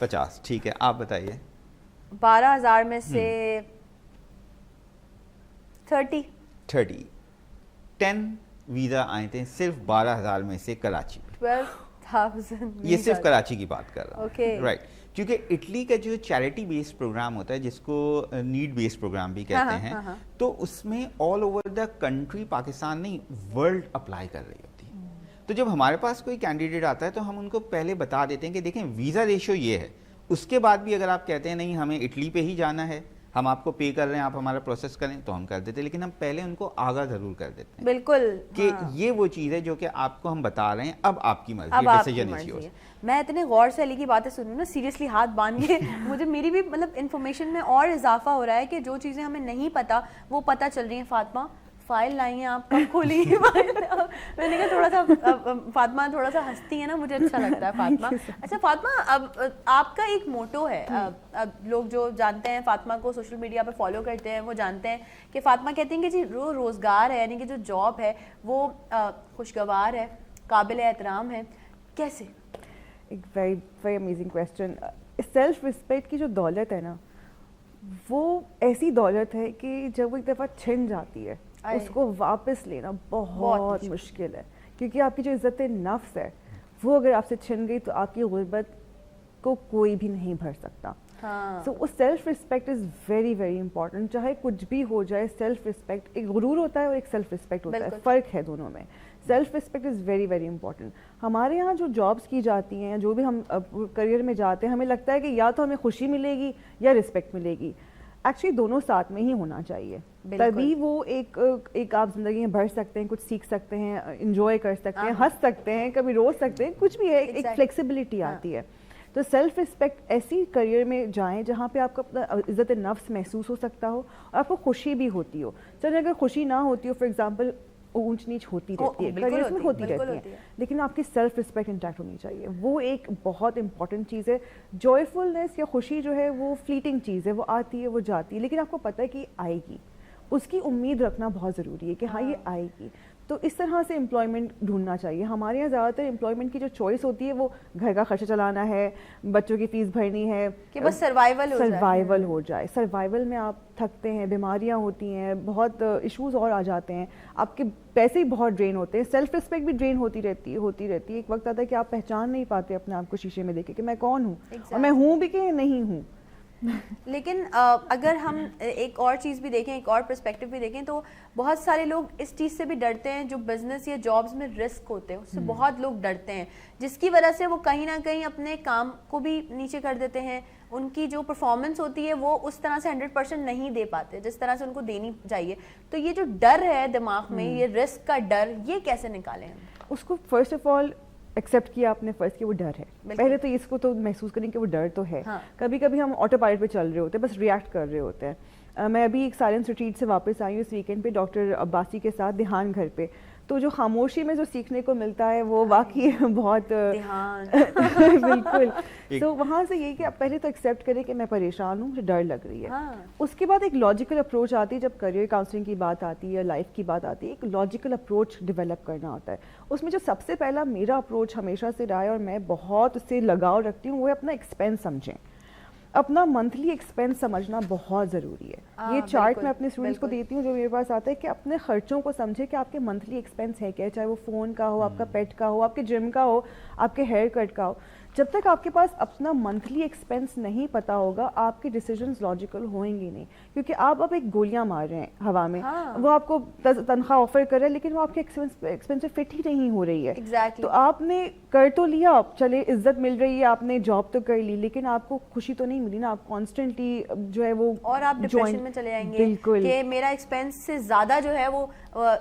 50. ٹھیک ہے, آپ بتائیے. 12,000 میں سے 30. 10 ویزا آئے تھے صرف 12,000 میں سے کراچی میں. 12,000. یہ صرف کراچی کی بات کر رہا ہوں. Okay. رائٹ. کیونکہ اٹلی کا جو چیریٹی بیسڈ پروگرام ہوتا ہے جس کو نیڈ بیسڈ پروگرام بھی کہتے ہیں, تو اس میں all over the country, Pakistan نہیں ورلڈ اپلائی کر رہی ہوتی ہے. تو جب ہمارے پاس کوئی کینڈیڈیٹ آتا ہے تو ہم ان کو پہلے بتا دیتے ہیں کہ دیکھیں ویزا ریشیو یہ ہے. اس کے بعد بھی اگر آپ کہتے ہیں نہیں ہمیں اٹلی پہ ہی جانا ہے, ہم آپ کو پے کر رہے ہیں, آپ ہمارا پروسیس کریں, تو ہم کر دیتے ہیں. لیکن ہم پہلے ان کو آگاہ ضرور کر دیتے ہیں بالکل کہ یہ وہ چیز ہے جو کہ آپ کو ہم بتا رہے ہیں, اب آپ کی مرضی, ڈیسیژن از یورز. میں اتنے غور سے علی کی باتیں سن رہی ہوں نا, سیریسلی ہاتھ باندھ کے مجھے میری بھی مطلب انفارمیشن میں اور اضافہ ہو رہا ہے کہ جو چیزیں ہمیں نہیں پتا وہ پتہ چل رہی ہیں. فاطمہ فائل لائی ہیں آپ, کب کھولی میں نے کہا تھوڑا سا فاطمہ تھوڑا سا ہنستی ہے نا, مجھے اچھا لگتا ہے فاطمہ. اچھا فاطمہ, اب آپ کا ایک موٹو ہے, اب لوگ جو جانتے ہیں فاطمہ کو سوشل میڈیا پہ فالو کرتے ہیں وہ جانتے ہیں کہ فاطمہ کہتی ہیں کہ جی روزگار ہے, یعنی کہ جو جاب ہے وہ خوشگوار ہے, قابل احترام ہے. کیسے؟ ایک very very amazing question. Self respect کی جو دولت ہے نا, وہ ایسی دولت ہے کہ جب وہ ایک دفعہ چھن جاتی ہے اس کو واپس لینا بہت مشکل ہے. کیونکہ آپ کی جو عزت نفس ہے وہ اگر آپ سے چھن گئی تو آپ کی غربت کو کوئی بھی نہیں بھر سکتا. So self respect is very very important. چاہے کچھ بھی ہو جائے, سیلف رسپیکٹ, ایک غرور ہوتا ہے اور ایک سیلف رسپیکٹ ہوتا ہے, فرق ہے دونوں میں. Self respect is very very important. ہمارے یہاں جو جابس کی جاتی ہیں, جو بھی ہم کریئر میں جاتے ہیں, ہمیں لگتا ہے کہ یا تو ہمیں خوشی ملے گی یا رسپیکٹ ملے گی. ایکچولی دونوں ساتھ میں ہی ہونا چاہیے, تبھی وہ ایک آپ زندگی میں بڑھ سکتے ہیں, کچھ سیکھ سکتے ہیں, انجوائے کر سکتے ہیں, ہنس سکتے ہیں, کبھی رو سکتے ہیں, کچھ بھی ہے, ایک فلیکسیبلٹی آتی ہے. تو سیلف رسپیکٹ ایسی کریئر میں جائیں جہاں پہ آپ کو اپنا عزت نفس محسوس ہو سکتا ہو اور آپ کو خوشی بھی ہوتی ہو. چلے اگر خوشی نہ ہوتی ہو, فار ایگزامپل اونچ نیچ ہوتی رہتی ہے, کریئرز میں ہوتی رہتی ہے, لیکن آپ کی سیلف رسپیکٹ انٹیکٹ ہونی چاہیے. وہ ایک بہت امپورٹنٹ چیز ہے. جوائفلنس یا خوشی جو ہے وہ فلیٹنگ چیز ہے, وہ آتی ہے وہ جاتی ہے, لیکن آپ کو پتہ ہے کہ آئے گی. اس کی امید رکھنا بہت ضروری ہے کہ ہاں یہ آئے گی. تو اس طرح سے امپلائمنٹ ڈھونڈنا چاہیے. ہمارے یہاں زیادہ تر امپلائمنٹ کی جو چوائس ہوتی ہے وہ گھر کا خرچہ چلانا ہے, بچوں کی فیس بھرنی ہے, کہ بس سروائیول ہو جائے. سروائیول میں آپ تھکتے ہیں, بیماریاں ہوتی ہیں, بہت ایشوز اور آ جاتے ہیں, آپ کے پیسے ہی بہت ڈرین ہوتے ہیں, سیلف رسپیکٹ بھی ڈرین ہوتی رہتی ہے. ایک وقت آتا ہے کہ آپ پہچان نہیں پاتے اپنے آپ کو شیشے میں دیکھے کہ میں کون ہوں, اور میں ہوں بھی کہ نہیں ہوں. لیکن اگر ہم ایک اور چیز بھی دیکھیں, ایک اور پرسپیکٹو بھی دیکھیں, تو بہت سارے لوگ اس چیز سے بھی ڈرتے ہیں, جو بزنس یا جابس میں رسک ہوتے ہیں اس سے بہت لوگ ڈرتے ہیں, جس کی وجہ سے وہ کہیں نہ کہیں اپنے کام کو بھی نیچے کر دیتے ہیں. ان کی جو پرفارمنس ہوتی ہے وہ اس طرح سے 100% نہیں دے پاتے جس طرح سے ان کو دینی چاہیے. تو یہ جو ڈر ہے دماغ میں, یہ رسک کا ڈر, یہ کیسے نکالیں ہم؟ اس کو فرسٹ آف آل ایکسیپٹ کیا آپ نے فرسٹ کہ وہ ڈر ہے. پہلے تو اس کو تو محسوس کریں کہ وہ ڈر تو ہے. کبھی کبھی ہم آٹو پائلٹ پہ چل رہے ہوتے ہیں, بس ریئیکٹ کر رہے ہوتے ہیں. میں ابھی ایک سائلنس ریٹریٹ سے واپس آئی ہوں اس ویکینڈ پہ ڈاکٹر عباسی کے ساتھ دھیان گھر پہ. تو جو خاموشی میں جو سیکھنے کو ملتا ہے وہ واقعی بہت بالکل. تو وہاں سے یہ کہ آپ پہلے تو ایکسیپٹ کریں کہ میں پریشان ہوں, مجھے ڈر لگ رہی ہے. اس کے بعد ایک لاجیکل اپروچ آتی ہے. جب کریئر کاؤنسلنگ کی بات آتی ہے, لائف کی بات آتی ہے, ایک لاجیکل اپروچ ڈیولپ کرنا ہوتا ہے. اس میں جو سب سے پہلا میرا اپروچ ہمیشہ سے رہا ہے اور میں بہت اس سے لگاؤ رکھتی ہوں, وہ اپنا ایکسپینس سمجھیں. اپنا منتھلی ایکسپینس سمجھنا بہت ضروری ہے. یہ چارٹ میں اپنے اسٹوڈنٹس کو دیتی ہوں جو میرے پاس آتا ہے, کہ اپنے خرچوں کو سمجھے کہ آپ کے منتھلی ایکسپینس ہے کیا, چاہے وہ فون کا ہو, آپ کا پیٹ کا ہو, آپ کے جم کا ہو, آپ کے ہیئر کٹ کا ہو. جب تک آپ کے پاس اپنا منتھلی ایکسپینس نہیں پتہ ہوگا, آپ کی ڈیسیجنز لاجیکل ہوئیں گی نہیں. کیونکہ آپ اب ایک گولیاں مار رہے ہیں ہوا میں, وہ آپ کو تنخواہ آفر کر رہے ہیں لیکن وہ آپ کے ایکسپینس سے فٹ ہی نہیں ہو رہی ہے. تو آپ نے کر تو لیا, چلے عزت مل رہی ہے, آپ نے جاب تو کر لی, لیکن آپ کو خوشی تو نہیں ملی نا. آپ کانسٹنٹلی جو ہے وہ, اور آپ ڈپریشن میں چلے جائیں گے کہ میرا ایکسپینس سے زیادہ جو ہے وہ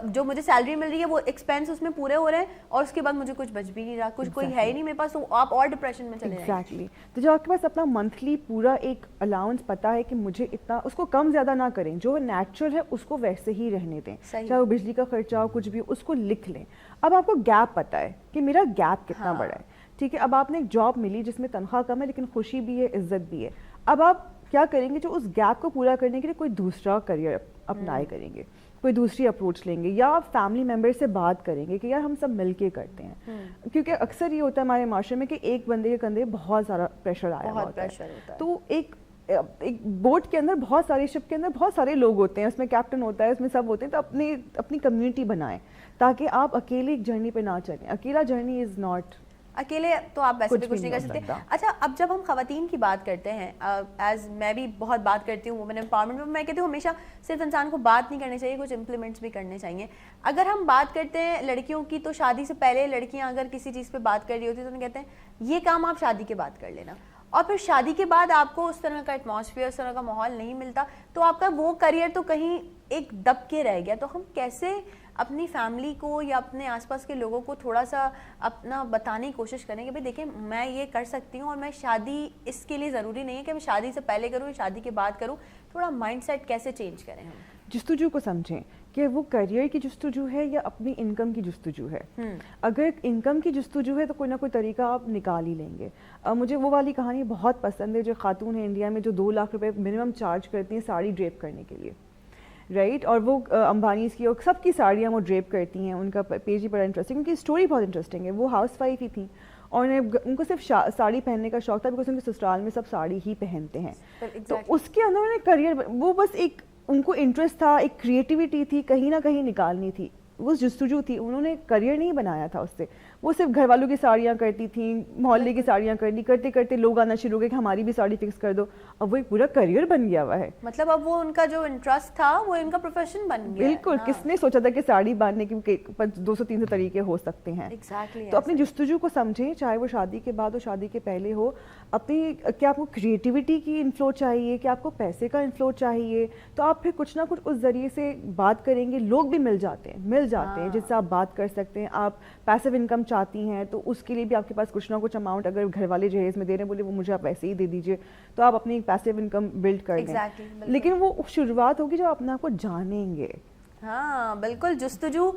جو مجھے سیلری مل رہی ہے وہ ایکسپینس اس میں پورے ہو رہے ہیں, اور اس کے بعد مجھے کچھ بچ بھی نہیں رہا, کچھ کوئی ہے ہی نہیں میرے پاس, تو آپ اور ڈپریشن میں چلے جائیں گے. تو جب آپ کے پاس اپنا منتھلی پورا ایک الاؤنس پتا ہے کہ مجھے اتنا, اس کو کم زیادہ نہ کریں, جو نیچرل ہے اس کو ویسے ہی رہنے دیں, چاہے وہ بجلی کا خرچہ ہو, کچھ بھی, اس کو لکھ لیں. اب آپ کو گیپ پتا ہے کہ میرا گیپ کتنا بڑا ہے, ٹھیک ہے. اب آپ نے ایک جاب ملی جس میں تنخواہ کم ہے لیکن خوشی بھی ہے, عزت بھی ہے. اب آپ کیا کریں گے, جو اس گیپ کو پورا کرنے کے لیے کوئی دوسرا کریئر اپنائے کریں گے. کوئی دوسری اپروچ لیں گے, یا آپ فیملی ممبر سے بات کریں گے کہ یار ہم سب مل کے کرتے ہیں. کیونکہ اکثر یہ ہوتا ہے ہمارے معاشرے میں کہ ایک بندے کے کندھے بہت سارا پریشر آیا ہوا ہوتا ہے, تو ایک بوٹ کے اندر بہت ساری شپ کے اندر بہت سارے لوگ ہوتے ہیں, اس میں کیپٹن ہوتا ہے, اس میں سب ہوتے ہیں, تو اپنی کمیونٹی بنائیں تاکہ آپ اکیلے ایک جرنی پہ نہ چلیں. اکیلا جرنی از ناٹ, اکیلے تو آپ ویسے بھی کچھ نہیں کر سکتے. اچھا, اب جب ہم خواتین کی بات کرتے ہیں, ایز میں بھی بہت بات کرتی ہوں وومن امپاورمنٹ میں, میں کہتی ہوں ہمیشہ صرف انسان کو بات نہیں کرنی چاہیے, کچھ امپلیمنٹس بھی کرنے چاہیے. اگر ہم بات کرتے ہیں لڑکیوں کی, تو شادی سے پہلے لڑکیاں اگر کسی چیز پہ بات کر رہی ہوتی ہیں تو انہیں کہتے ہیں یہ کام آپ شادی کے بعد کر لینا, اور پھر شادی کے بعد آپ کو اس طرح کا ایٹماسفیئر, اس طرح کا ماحول نہیں ملتا, تو آپ کا وہ کریئر تو کہیں ایک دب کے رہ گیا. تو ہم کیسے اپنی فیملی کو یا اپنے آس پاس کے لوگوں کو تھوڑا سا اپنا بتانے کی کوشش کریں کہ بھائی دیکھیں میں یہ کر سکتی ہوں, اور میں شادی اس کے لیے ضروری نہیں ہے کہ میں شادی سے پہلے کروں یا شادی کے بعد کروں. تھوڑا مائنڈ سیٹ کیسے چینج کریں ہم؟ جستجو کو سمجھیں کہ وہ کریئر کی جستجو ہے یا اپنی انکم کی جستجو ہے. اگر انکم کی جستجو ہے تو کوئی نہ کوئی طریقہ آپ نکال ہی لیں گے. مجھے وہ والی کہانی بہت پسند ہے جو خاتون ہے انڈیا میں جو 2 لاکھ روپے منیمم چارج کرتی ہیں ساڑی ڈریپ کرنے کے لیے, رائٹ, اور وہ امبانیز کی اور سب کی ساڑیاں وہ ڈریپ کرتی ہیں. ان کا پیج ہی بڑا انٹرسٹنگ, ان کی اسٹوری بہت انٹرسٹنگ ہے. وہ ہاؤس وائف ہی تھیں اور ان کو صرف ساڑی پہننے کا شوق تھا, بیکاز ان کے سسرال میں سب ساڑی ہی پہنتے ہیں. تو اس کے اندر انہوں نے کریئر, وہ بس ایک ان کو انٹرسٹ تھا, ایک کریٹیوٹی تھی, کہیں نہ کہیں نکالنی تھی, وہ جستجو تھی. انہوں نے کریئر نہیں بنایا تھا اس سے, وہ صرف گھر والوں کی ساڑیاں کرتی تھیں, محلے کی ساڑیاں کرتے کرتے لوگ آنا شروع ہو گئے کہ ہماری بھی ساڑی فکس کر دو. اب وہ ایک پورا کریئر بن گیا ہوا ہے. مطلب اب وہ ان کا جو انٹرسٹ تھا وہ ان کا پروفیشن بن گیا. بالکل, کس نے سوچا تھا کہ ساڑی باندھنے کے 200-300 طریقے ہو سکتے ہیں. تو اپنی جستجو کو سمجھیں, چاہے وہ شادی کے بعد ہو شادی کے پہلے ہو. اپنی کیا آپ کو کریٹیوٹی کی انفلو چاہیے, کہ آپ کو پیسے کا انفلو چاہیے, تو آپ پھر کچھ نہ کچھ اس ذریعے سے بات کریں گے. لوگ بھی مل جاتے ہیں جس سے آپ بات کر سکتے ہیں. آپ پیسو انکم چاہتی ہیں تو اس کے لیے بھی آپ کے پاس کچھ نہ کچھ اماؤنٹ, اگر گھر والے جہیز میں دے رہے ہیں, بولے وہ مجھے آپ ایسے ہی دے دیجیے, تو آپ اپنی پیسو انکم بلڈ کر دیں. لیکن وہ شروعات ہوگی جب اپنے آپ کو جانیں گے. ہاں بالکل, جستجو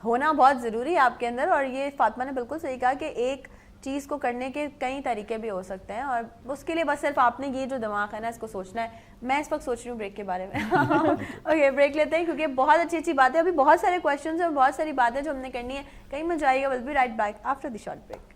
ہونا بہت ضروری ہے آپ کے اندر. اور یہ فاطمہ نے بالکل صحیح کہا کہ ایک چیز کو کرنے کے کئی طریقے بھی ہو سکتے ہیں, اور اس کے لیے بس صرف آپ نے یہ جو دماغ ہے نا اس کو سوچنا ہے. میں اس وقت سوچ رہی ہوں بریک کے بارے میں. اوکے, بریک لیتے ہیں کیونکہ بہت اچھی اچھی باتیں, ابھی بہت سارے کویشچنز ہیں, بہت ساری باتیں جو ہم نے کرنی ہے. کہیں مت جائیے گا, will be right back after the short break.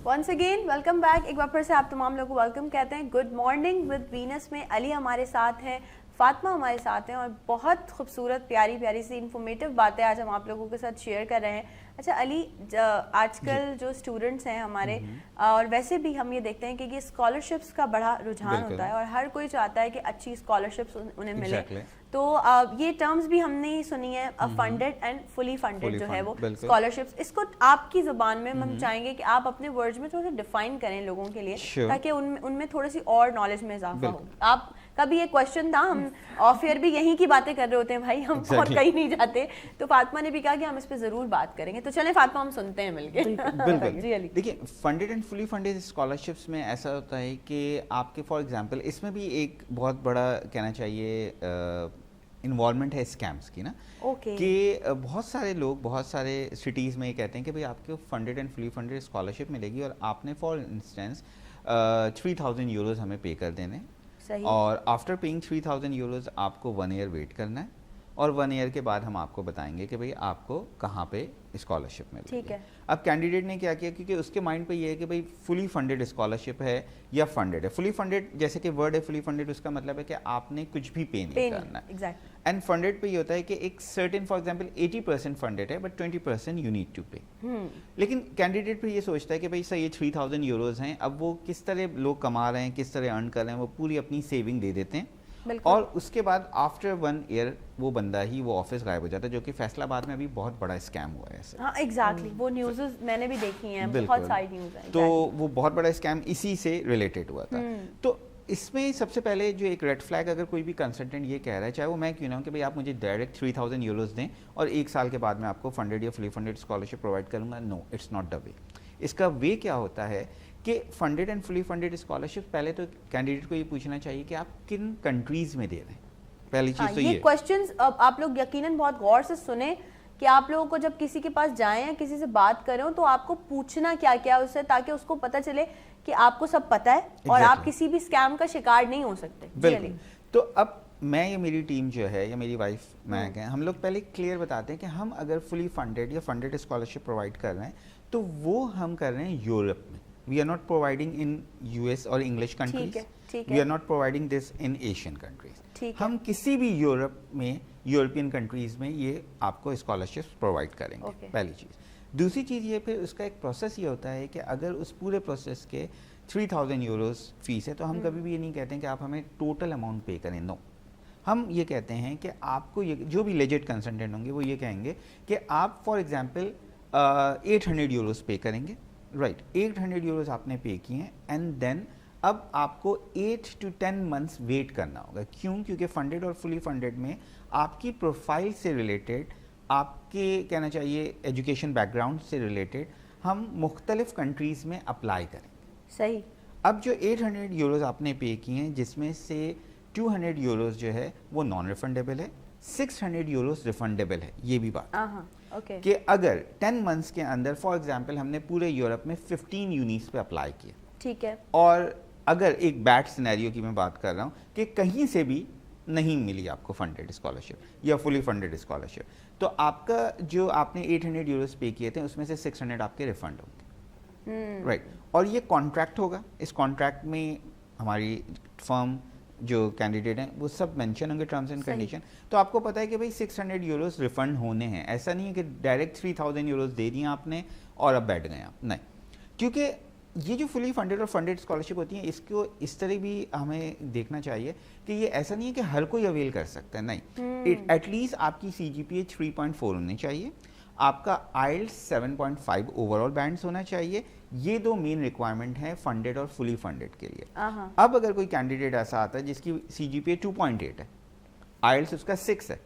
Once again welcome back. ایک بار پھر سے آپ تمام لوگوں کو ویلکم کہتے ہیں. گڈ مارننگ ود وینس میں علی ہمارے ساتھ ہیں, فاطمہ ہمارے ساتھ ہیں, اور بہت خوبصورت پیاری پیاری سی انفارمیٹیو باتیں آج ہم آپ لوگوں کے ساتھ شیئر کر رہے ہیں. اچھا علی, آج کل جو اسٹوڈنٹس ہیں ہمارے, اور ویسے بھی ہم یہ دیکھتے ہیں کہ یہ اسکالرشپس کا بڑا رجحان ہوتا ہے, اور ہر کوئی چاہتا ہے کہ اچھی اسکالرشپس انہیں ملے. تو یہ ٹرمز بھی ہم نے سنی ہے, فنڈیڈ اینڈ فلی فنڈیڈ جو ہے وہ اسکالرشپس. اس کو آپ کی زبان میں ہم چاہیں گے کہ آپ اپنے ورڈز میں تھوڑا سا ڈیفائن کریں لوگوں کے لیے, تاکہ ان میں تھوڑی سی اور نالج میں اضافہ ہو. آپ کا بھی یہ کوشچن تھا, ہم آف ایئر بھی یہیں کی باتیں کر رہے ہوتے ہیں بھائی, ہم اور کہیں نہیں جاتے, تو فاطمہ نے بھی کہا کہ ہم اس پہ ضرور بات کریں گے. تو چلیں فاطمہ, ہم سنتے ہیں مل کے. بالکل. دیکھیے, funded and fully funded scholarships میں ایسا ہوتا ہے کہ آپ کے فار ایگزامپل اس میں بھی ایک بہت بڑا کہنا چاہیے انوالومنٹ ہے اسکیمس کی نا, کہ بہت سارے لوگ بہت سارے سٹیز میں یہ کہتے ہیں کہ بھائی آپ کو funded and fully funded scholarship ملے گی, اور آپ نے فار انسٹنس 3000 یوروز ہمیں پے کر دینے, صحیح. اور آفٹر پیئنگ 3000 یوروز آپ کو 1 ایئر ویٹ کرنا ہے, اور 1 ایئر کے بعد ہم آپ کو بتائیں گے کہ بھئی آپ کو کہاں پہ اسکالرشپ مل رہی ہے. اب کینڈیڈیٹ نے کیا کیا, کیونکہ اس کے مائنڈ پہ یہ ہے کہ بھئی فلی فنڈیڈ اسکالرشپ ہے یا فنڈیڈ ہے. فلی فنڈیڈ جیسے کہ ورڈ ہے فلی فنڈیڈ, اس کا مطلب ہے کہ آپ نے کچھ بھی پے نہیں کرنا ہے. اینڈ فنڈیڈ پہ یہ ہوتا ہے کہ ایک سرٹن, فار ایگزامپل 80% فنڈیڈ ہے but 20% you need to pay. لیکن کینڈیڈیٹ پہ یہ سوچتا ہے کہ بھئی سر یہ 3000 یوروز ہیں, اب وہ کس طرح لوگ کما رہے ہیں, کس طرح ارن کر رہے ہیں, وہ پوری اپنی سیونگ دے دیتے ہیں, اور اس کے بعد آفٹر 1 ایئر وہ بندہ ہی وہ آفس غائب ہو جاتا ہے, جو کہ فیصل آباد میں ابھی بہت بڑا اسکیم ہوا ہے ایسے. ہاں ایگزیکٹلی, وہ نیوز میں نے بھی دیکھی ہیں, بہت ساری نیوز ہیں. تو وہ بہت بڑا اسکیم اسی سے ریلیٹڈ ہوا تھا. تو اس میں سب سے پہلے جو ایک ریڈ فلیگ اگر کوئی بھی کنسلٹنٹ یہ کہہ رہا ہے, چاہے وہ میں کیوں نہ ہوں, کہ بھئی آپ مجھے ڈائریکٹ 3000 یوروز دیں اور 1 سال کے بعد میں آپ کو فنڈیڈ یا فلی فنڈیڈ اسکالرشپ پرووائڈ کروں گا, نو, اٹس ناٹ دا وے. اس کا وے کیا ہوتا ہے کہ funded and fully funded scholarship, پہلے تو کینڈیڈیٹ کو یہ پوچھنا چاہیے کہ آپ کن کنٹریز میں دے رہے ہیں. پہلی چیز تو یہ کوسچنز آپ لوگ یقیناً بہت غور سے سنیں کہ آپ لوگوں کو جب کسی کے پاس جائیں یا کسی سے بات کریں تو آپ کو پوچھنا کیا کیا اس سے, تاکہ اس کو پتہ چلے کہ آپ کو سب پتہ ہے اور آپ کسی بھی اسکیم کا شکار نہیں ہو سکتے. بالکل. تو اب میں یا میری ٹیم جو ہے یا میری وائف میں کہ ہم لوگ پہلے کلیئر بتاتے ہیں کہ ہم اگر فلی فنڈیڈ یا فنڈیڈ اسکالرشپ پرووائڈ کر رہے ہیں تو وہ ہم کر رہے ہیں یورپ میں. We are not providing in US اور English countries, we are not providing this in Asian countries. ہم کسی بھی یورپ میں, یورپین کنٹریز میں یہ آپ کو اسکالرشپ پرووائڈ کریں گے, پہلی چیز. دوسری چیز یہ, پھر اس کا ایک پروسیس یہ ہوتا ہے کہ اگر اس پورے پروسیس کے 3000 یوروز فیس ہے تو ہم کبھی بھی یہ نہیں کہتے ہیں کہ آپ ہمیں ٹوٹل اماؤنٹ پے کریں, نو. ہم یہ کہتے ہیں کہ آپ کو یہ جو بھی لیجٹ کنسلٹنٹ ہوں گے وہ یہ کہیں گے کہ آپ فار ایگزامپل 800 یوروز پے کریں گے, رائٹ. 800 یوروز آپ نے پے کیے ہیں, اینڈ دین اب آپ کو 8 to 10 months ویٹ کرنا ہوگا. کیوں؟ کیونکہ فنڈیڈ اور فلی فنڈیڈ میں آپ کی پروفائل سے ریلیٹڈ, آپ کے کہنا چاہیے ایجوکیشن بیک گراؤنڈ سے ریلیٹڈ ہم مختلف کنٹریز میں اپلائی کریں گے. صحیح. اب جو 800 یوروز آپ نے پے کیے ہیں, جس میں سے 200 یوروز جو ہے وہ نان ریفنڈیبل ہے, 600 یوروز ریفنڈیبل ہے. یہ بھی بات کہ اگر 10 months کے اندر فار ایگزامپل ہم نے پورے یورپ میں 15 یونیز پہ اپلائی کیا, ٹھیک ہے, اور اگر ایک بیڈ سینیریو کی میں بات کر رہا ہوں کہ کہیں سے بھی نہیں ملی آپ کو فنڈیڈ اسکالرشپ یا فلی فنڈیڈ اسکالرشپ, تو آپ کا جو آپ نے 800 یوروز پے کیے تھے اس میں سے 600 آپ کے ریفنڈ ہوں گے, رائٹ. اور یہ کانٹریکٹ ہوگا, اس کانٹریکٹ میں ہماری فرم جو کینڈیڈیٹ ہیں وہ سب مینشن ہوں گے ٹرمز اینڈ کنڈیشن. تو آپ کو پتہ ہے کہ بھائی 600 یوروز ریفنڈ ہونے ہیں. ایسا نہیں ہے کہ ڈائریکٹ 3000 یوروز دے دیا آپ نے اور اب بیٹھ گئے آپ, نہیں. کیونکہ یہ جو فلی فنڈیڈ اور فنڈیڈ اسکالرشپ ہوتی ہیں, اس کو اس طرح بھی ہمیں دیکھنا چاہیے کہ یہ ایسا نہیں ہے کہ ہر کوئی اویل کر سکتا ہے, نہیں. ایٹ لیسٹ آپ کی CGPA 3.4 ہونی چاہیے, آپ کا IELTS 7.5 اوور آل بینڈس ہونا چاہیے. یہ 2 مین ریکوائرمنٹ ہیں فنڈیڈ اور فلی فنڈیڈ کے لیے. اب اگر کوئی کینڈیڈیٹ ایسا آتا ہے جس کی CGPA 2.8 ہے, IELTS اس کا 6 ہے,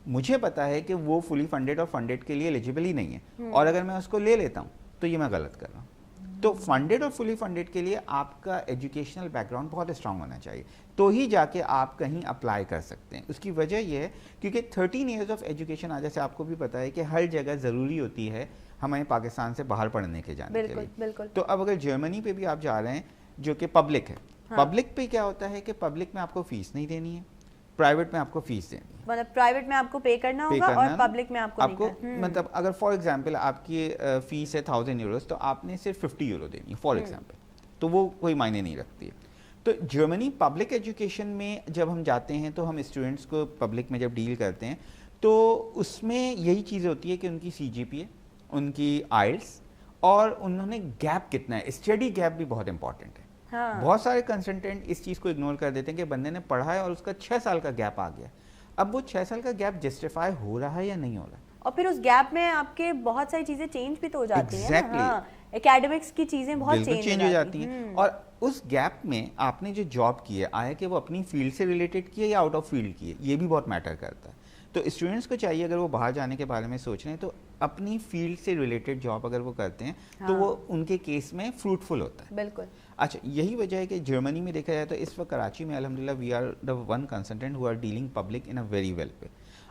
مجھے پتا ہے کہ وہ فلی فنڈیڈ اور فنڈیڈ کے لیے ایلیجیبل ہی نہیں ہے, اور اگر میں اس کو لے لیتا ہوں تو یہ میں غلط کر رہا ہوں. تو فنڈیڈ اور فلی فنڈیڈ کے لیے آپ کا ایجوکیشنل بیک گراؤنڈ بہت اسٹرانگ ہونا چاہیے, تو ہی جا کے آپ کہیں اپلائی کر سکتے ہیں. اس کی وجہ یہ ہے کیونکہ 13 ایئرز آف ایجوکیشن, آج جیسے آپ کو بھی پتہ ہے کہ ہر جگہ ضروری ہوتی ہے ہمیں پاکستان سے باہر پڑھنے کے جانے کے لیے. تو اب اگر جرمنی پہ بھی آپ جا رہے ہیں جو کہ پبلک ہے, پبلک پہ کیا ہوتا ہے کہ پبلک میں آپ کو فیس نہیں دینی ہے, پرائیویٹ میں آپ کو فیس دینی ہے. مطلب پرائیویٹ میں آپ کو پے کرنا ہوگا اور پبلک میں آپ کو مطلب اگر فار ایگزامپل آپ کی فیس ہے 1000 یوروز تو آپ نے صرف 50 یورو دینی ہے فار ایگزامپل, تو وہ کوئی معنی نہیں رکھتی ہے. تو جرمنی پبلک ایجوکیشن میں جب ہم جاتے ہیں تو ہم اسٹوڈنٹس کو پبلک میں جب ڈیل کرتے ہیں تو اس میں یہی چیز ہوتی ہے کہ ان کی CGPA, ان کی IELTS, اور انہوں نے گیپ کتنا ہے. اسٹڈی گیپ بھی بہت امپورٹنٹ ہے. بہت سارے کنسلٹنٹ اس چیز کو اگنور کر دیتے ہیں کہ بندے نے پڑھا ہے اور اس کا 6 سال کا گیپ آ گیا. اب وہ 6 سال کا گیپ جسٹیفائی ہو رہا ہے یا نہیں ہو رہا ہے, اور پھر اس گیپ میں آپ کے بہت ساری چیزیں چینج بھی تو ہو جاتی ہیں. اکیڈمکس کی چیزیں بہت چینج ہو جاتی ہیں. اور اس گیپ میں آپ نے جو جاب کی ہے, آیا کہ وہ اپنی فیلڈ سے ریلیٹڈ کی ہے یا آؤٹ آف فیلڈ کی ہے, یہ بھی بہت میٹر کرتا ہے. تو اسٹوڈنٹس کو چاہیے اگر وہ باہر جانے کے بارے میں سوچ رہے ہیں تو اپنی فیلڈ سے ریلیٹڈ جاب اگر وہ کرتے ہیں تو وہ ان کے کیس میں فروٹفل ہوتا ہے. بالکل. اچھا, یہی وجہ ہے کہ جرمنی میں دیکھا جائے تو اس وقت کراچی میں الحمدللہ we are the one consultant who are dealing public in a very well پہ.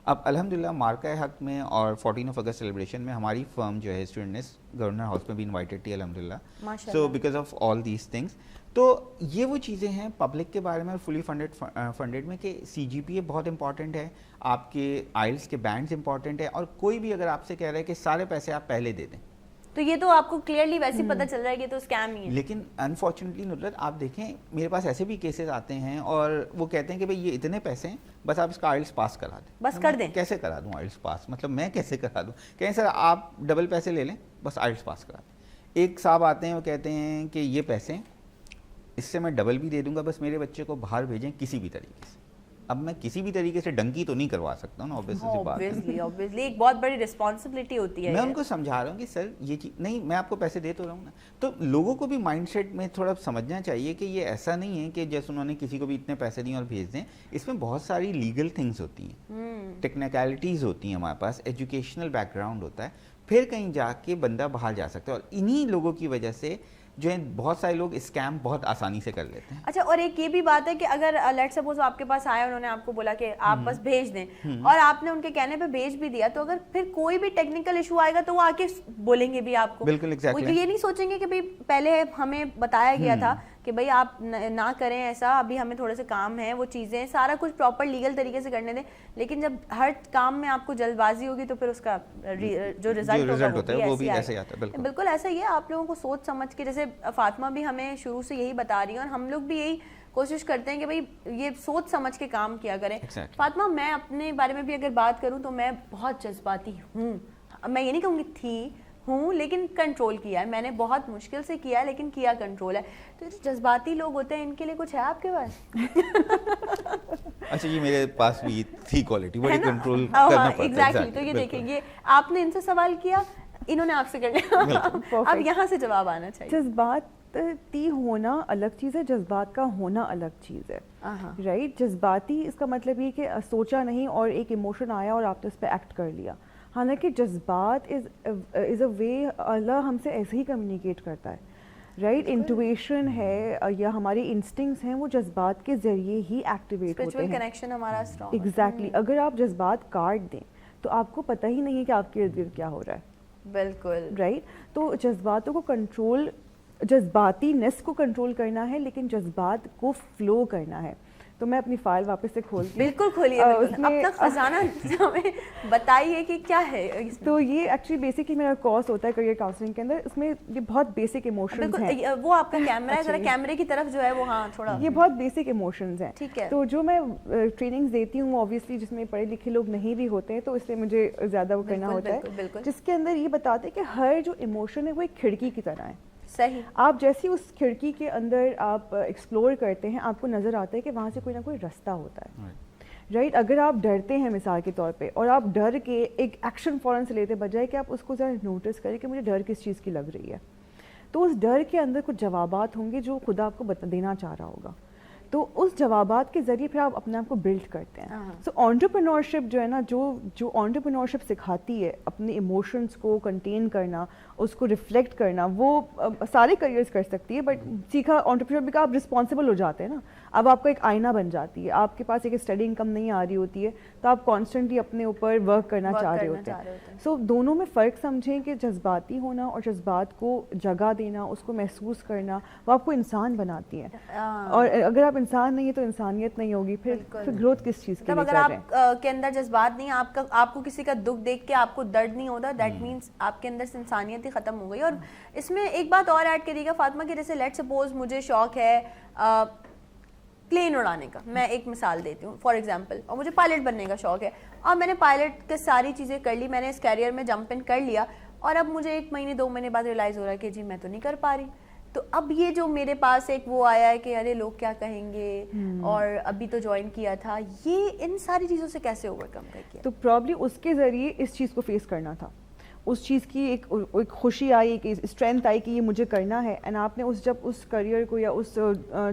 اب الحمدللہ مارکہ حق میں اور 14 اگست سیلیبریشن میں ہماری فرم جو ہے اسٹوڈنٹس گورنر ہاؤس میں بھی انوائٹیڈ تھی الحمدللہ. So because of all these things. تو یہ وہ چیزیں ہیں پبلک کے بارے میں اور فلی فنڈیڈ میں کہ سی جی پی اے بہت امپورٹنٹ ہے, آپ کے آئلس کے بینڈز امپورٹنٹ ہے, اور کوئی بھی اگر آپ سے کہہ رہا ہے کہ سارے پیسے آپ پہلے دے دیں تو یہ تو آپ کو کلیئرلی ویسے پتہ چل رہا ہے کہ تو اسکیم ہی ہے. لیکن انفارچونیٹلی نصرت آپ دیکھیں میرے پاس ایسے بھی کیسز آتے ہیں اور وہ کہتے ہیں کہ بھائی یہ اتنے پیسے ہیں بس آپ اس کا آئلس پاس کرا دیں. بس کر دیں. کیسے کرا دوں آئلس پاس, مطلب میں کیسے کرا دوں؟ کہیں سر آپ ڈبل پیسے لے لیں بس آئلس پاس کرا دیں. ایک صاحب آتے ہیں وہ کہتے ہیں کہ یہ پیسے اس سے میں ڈبل بھی دے دوں گا, بس میرے بچے کو باہر بھیجیں کسی بھی طریقے سے. اب میں کسی بھی طریقے سے ڈنکی تو نہیں کروا سکتا ہوں نا, obviously ایک بہت بڑی رسپانسبلٹی ہوتی ہے. میں ان کو سمجھا رہا ہوں کہ سر یہ چیز نہیں, میں آپ کو پیسے دے تو رہا ہوں نا. تو لوگوں کو بھی مائنڈ سیٹ میں تھوڑا سمجھنا چاہیے کہ یہ ایسا نہیں ہے کہ جیسے انہوں نے کسی کو بھی اتنے پیسے دیں اور بھیج دیں. اس میں بہت ساری لیگل تھنگس ہوتی ہیں, ٹیکنیکلٹیز ہوتی ہیں ہمارے پاس, ایجوکیشنل بیک گراؤنڈ ہوتا ہے, پھر کہیں جا کے بندہ باہر جا سکتا ہے. اور انہی لوگوں کی وجہ سے جو ہے بہت سارے لوگ اسکیم بہت آسانی سے کر لیتے ہیں. اچھا, اور ایک یہ بھی بات ہے کہ اگر لیٹ سپوز آپ کے پاس آیا, انہوں نے آپ کو بولا کہ آپ بس بھیج دیں اور آپ نے ان کے کہنے پہ بھیج بھی دیا, تو اگر پھر کوئی بھی ٹیکنیکل ایشو آئے گا تو وہ آ کے بولیں گے بھی آپ کو. بالکل ایگزیکٹلی. یہ نہیں سوچیں گے کہ بھائی پہلے ہمیں بتایا گیا تھا کہ بھائی آپ نہ کریں ایسا, ابھی ہمیں تھوڑے سے کام ہے, وہ چیزیں سارا کچھ پراپر لیگل طریقے سے کرنے دیں. لیکن جب ہر کام میں آپ کو جلد بازی ہوگی تو پھر اس کا جو رزلٹ ہوتا ہے وہ بھی ایسے ہی آتا ہے. بالکل ایسا ہی ہے. آپ لوگوں کو سوچ سمجھ کے, جیسے فاطمہ بھی ہمیں شروع سے یہی بتا رہی ہیں اور ہم لوگ بھی یہی کوشش کرتے ہیں کہ بھائی یہ سوچ سمجھ کے کام کیا کریں. فاطمہ, میں اپنے بارے میں بھی اگر بات کروں تو میں بہت جذباتی ہوں. میں یہ نہیں کہوں گی ہوں, لیکن کنٹرول کیا ہے میں نے, بہت مشکل سے کیا ہے لیکن کیا کنٹرول ہے. تو جذباتی لوگ ہوتے ہیں, ان کے لیے کچھ ہے آپ کے پاس؟ اچھا, یہ میرے پاس بھی تھی کوالٹی, بڑی کنٹرول کرنا پڑتا ہے. ایگزیکٹلی. تو یہ دیکھیں, یہ آپ نے ان سے سوال کیا, انہوں نے آپ سے کر لیا, اب یہاں سے جواب آنا چاہیے. جذباتی ہونا الگ چیز ہے, جذبات کا ہونا الگ چیز ہے. رائٹ, جذباتی اس کا مطلب یہ کہ سوچا نہیں اور ایک ایموشن آیا اور آپ نے اس پہ ایکٹ کر لیا. حالانکہ جذبات از اے وے, اللہ ہم سے ایسے ہی کمیونیکیٹ کرتا ہے. رائٹ, انٹویشن ہے یا ہمارے انسٹنکٹس ہیں, وہ جذبات کے ذریعے ہی ایکٹیویٹ ہوتے ہیں. کنیکشن ہمارا اسٹرانگ. ایگزیکٹلی. اگر آپ جذبات کاٹ دیں تو آپ کو پتہ ہی نہیں ہے کہ آپ کے ارد گرد کیا ہو رہا ہے. بالکل رائٹ. تو جذباتوں کو کنٹرول, جذباتی نس کو کنٹرول کرنا ہے, لیکن جذبات کو فلو کرنا ہے. تو میں اپنی فائل واپس سے کھولتی ہوں. بالکل کھولیے, اپنا خزانہ ہمیں بتائیے کہ کیا ہے. تو یہ ایکچولی بیسکلی میرا کورس ہوتا ہے کریئر کاؤنسلنگ کے اندر. اس میں یہ بہت بیسک ایموشنز ہیں. وہ آپ کا کیمرہ ہے, ذرا کیمرے کی طرف جو ہے وہ, ہاں تھوڑا, یہ بہت بیسک ایموشنز ہیں. ٹھیک ہے. تو جو میں ٹریننگز دیتی ہوں اوبویسلی جس میں پڑھے لکھے لوگ نہیں بھی ہوتے ہیں, تو اس لیے مجھے زیادہ وہ کرنا ہوتا ہے, جس کے اندر یہ بتاتے ہیں کہ ہر جو ایموشن ہے وہ ایک کھڑکی کی طرح ہے. صحیح. آپ جیسی اس کھڑکی کے اندر آپ ایکسپلور کرتے ہیں, آپ کو نظر آتا ہے کہ وہاں سے کوئی نہ کوئی رستہ ہوتا ہے. رائٹ. اگر آپ ڈرتے ہیں مثال کے طور پہ, اور آپ ڈر کے ایک ایکشن فوراً سے لیتے, بجائے کہ آپ اس کو ذرا نوٹس کریں کہ مجھے ڈر کس چیز کی لگ رہی ہے, تو اس ڈر کے اندر کچھ جوابات ہوں گے جو خدا آپ کو دینا چاہ رہا ہوگا. تو اس جوابات کے ذریعے پھر آپ اپنے آپ کو بلڈ کرتے ہیں. سو انٹرپرینورشپ جو ہے نا, جو انٹرپرینورشپ سکھاتی ہے اپنے ایموشنس کو کنٹین کرنا, اس کو ریفلیکٹ کرنا, وہ سارے کریئرز کر سکتی ہے, بٹ سیکھا انٹرپرینورشپ کا آپ رسپانسبل ہو جاتے ہیں نا. اب آپ کا ایک آئینہ بن جاتی ہے, آپ کے پاس ایک اسٹڈی انکم نہیں آ رہی ہوتی ہے, تو آپ کانسٹنٹلی اپنے اوپر ورک کرنا چاہ رہے ہوتے ہیں. سو دونوں میں فرق سمجھیں کہ جذباتی ہونا اور جذبات کو جگہ دینا, اس کو محسوس کرنا, وہ آپ کو انسان بناتی ہے. اور اگر آپ انسان نہیں ہے تو انسانیت نہیں ہوگی, پھر گروتھ کس چیز کے لیے کر رہے ہیں. اگر آپ کے اندر جذبات نہیں, آپ کو کسی کا دکھ دیکھ کے آپ کو درد نہیں ہوتا, دیٹ مینس آپ کے اندر سے انسانیت ہی ختم ہو گئی. اور اس میں ایک بات اور ایڈ کریے گا فاطمہ, کہ جیسے لیٹ سپوز مجھے شوق ہے پلین اڑانے کا, میں ایک مثال دیتی ہوں فار ایگزامپل, اور مجھے پائلٹ بننے کا شوق ہے, اور میں نے پائلٹ کے ساری چیزیں کر لی, میں نے اس کیریئر میں جمپ ان کر لیا, اور اب مجھے 1 مہینے 2 مہینے بعد ریئلائز ہو رہا ہے کہ جی میں تو نہیں کر پا رہی. تو اب یہ جو میرے پاس ایک وہ آیا ہے کہ ارے لوگ کیا کہیں گے, اور ابھی تو جوائن کیا تھا, یہ ان ساری چیزوں سے کیسے اوور کم کر کیا؟ تو پرابلی اس کے ذریعے اس چیز کو فیس کرنا تھا. اس چیز کی ایک خوشی آئی, ایک اسٹرینتھ آئی کہ یہ مجھے کرنا ہے, اینڈ آپ نے جب اس کریئر کو یا اس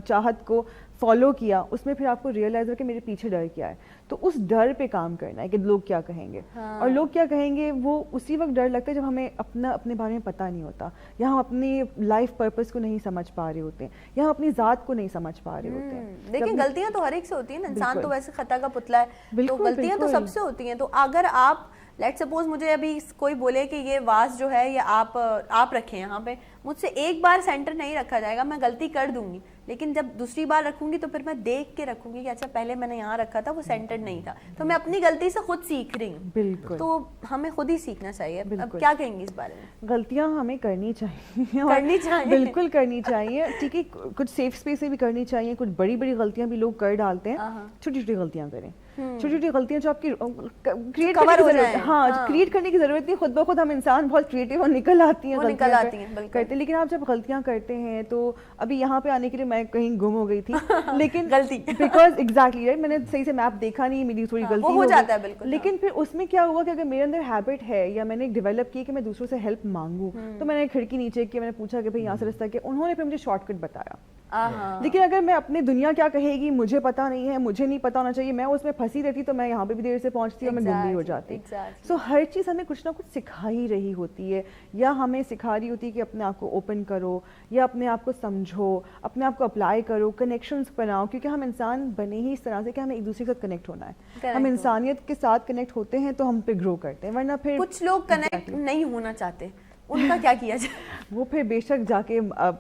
چاہت کو فالو کیا, اس میں پھر آپ کو ریئلائز ہو کہ میرے پیچھے ڈر کیا ہے, تو اس ڈر پہ کام کرنا ہے کہ لوگ کیا کہیں گے. اور لوگ کیا کہیں گے وہ اسی وقت ڈر لگتا ہے جب ہمیں اپنے بارے میں پتہ نہیں ہوتا, یا ہم اپنی لائف پرپز کو نہیں سمجھ پا رہے ہوتے ہیں, یا ہم اپنی ذات کو نہیں سمجھ پا رہے ہوتے ہیں. دیکھیں غلطیاں تو ہر ایک سے ہوتی ہیں نا, انسان تو ویسے خطا کا پتلا ہے, تو غلطیاں تو سب سے ہوتی ہیں. تو اگر آپ لیٹ سپوز مجھے ابھی کوئی بولے کہ یہ واز جو ہے یہ آپ رکھیں یہاں پہ, مجھ سے ایک بار سینٹر نہیں رکھا جائے گا, میں غلطی کر دوں گی, لیکن جب دوسری بار رکھوں گی تو پھر میں دیکھ کے رکھوں گی کہ اچھا پہلے میں نے یہاں رکھا تھا وہ سینٹر نہیں تھا, تو میں اپنی غلطی سے خود سیکھ رہی ہوں. بالکل, تو ہمیں خود ہی سیکھنا چاہیے. اب کیا کہیں گی اس بارے میں؟ غلطیاں ہمیں کرنی چاہیے, بالکل کرنی چاہیے, ٹھیک ہے, کچھ سیف اسپیس میں بھی کرنی چاہیے. کچھ بڑی بڑی غلطیاں بھی لوگ کر ڈالتے ہیں, چھوٹی چھوٹی غلطیاں کریں, چھوٹی چھوٹی غلطیاں جو آپ کی کریٹ کرنے کی ضرورت نہیں, خود بخود ہم انسان بہت کریٹو اور نکل آتی ہیں کرتے ہیں. لیکن آپ جب غلطیاں کرتے ہیں, تو ابھی یہاں پہ آنے کے لیے میں کہیں گم ہو گئی تھی, لیکن غلطی بیکاز ایگزیکٹلی میں نے صحیح سے میپ دیکھا نہیں, میری تھوڑی غلطی ہو جاتا ہے بالکل. لیکن پھر اس میں کیا ہوا کہ اگر میرے اندر ہیبٹ ہے یا میں نے ڈیولپ کی کہ میں دوسروں سے ہیلپ مانگوں, تو میں نے کھڑکی نیچے کی, میں نے پوچھا کہ بھائی یہاں سے رستہ کیا, انہوں نے پھر مجھے شارٹ کٹ بتایا. لیکن اگر میں اپنی دنیا کیا کہے گی مجھے پتا نہیں ہے, مجھے نہیں پتا ہونا چاہیے, میں اس میں پھنسی رہتی تو میں یہاں پہ بھی دیر سے پہنچتی اور میں گم بھی ہو جاتی. سو ہر چیز ہمیں کچھ نہ کچھ سکھا ہی رہی ہوتی ہے, یا ہمیں سکھا رہی ہوتی ہے کہ اپنے آپ کو اوپن کرو, یا اپنے آپ کو سمجھو, اپنے آپ کو اپلائی کرو, کنیکشنز بناؤ, کیونکہ ہم انسان بنے ہی اس طرح سے کہ ہمیں ایک دوسرے کے ساتھ کنیکٹ ہونا ہے. ہم انسانیت کے ساتھ کنیکٹ ہوتے ہیں تو ہم پہ گرو کرتے ہیں, ورنہ پھر کچھ لوگ کنیکٹ نہیں ہونا چاہتے, ان کا کیا کیا جائے؟ وہ پھر بے شک جا کے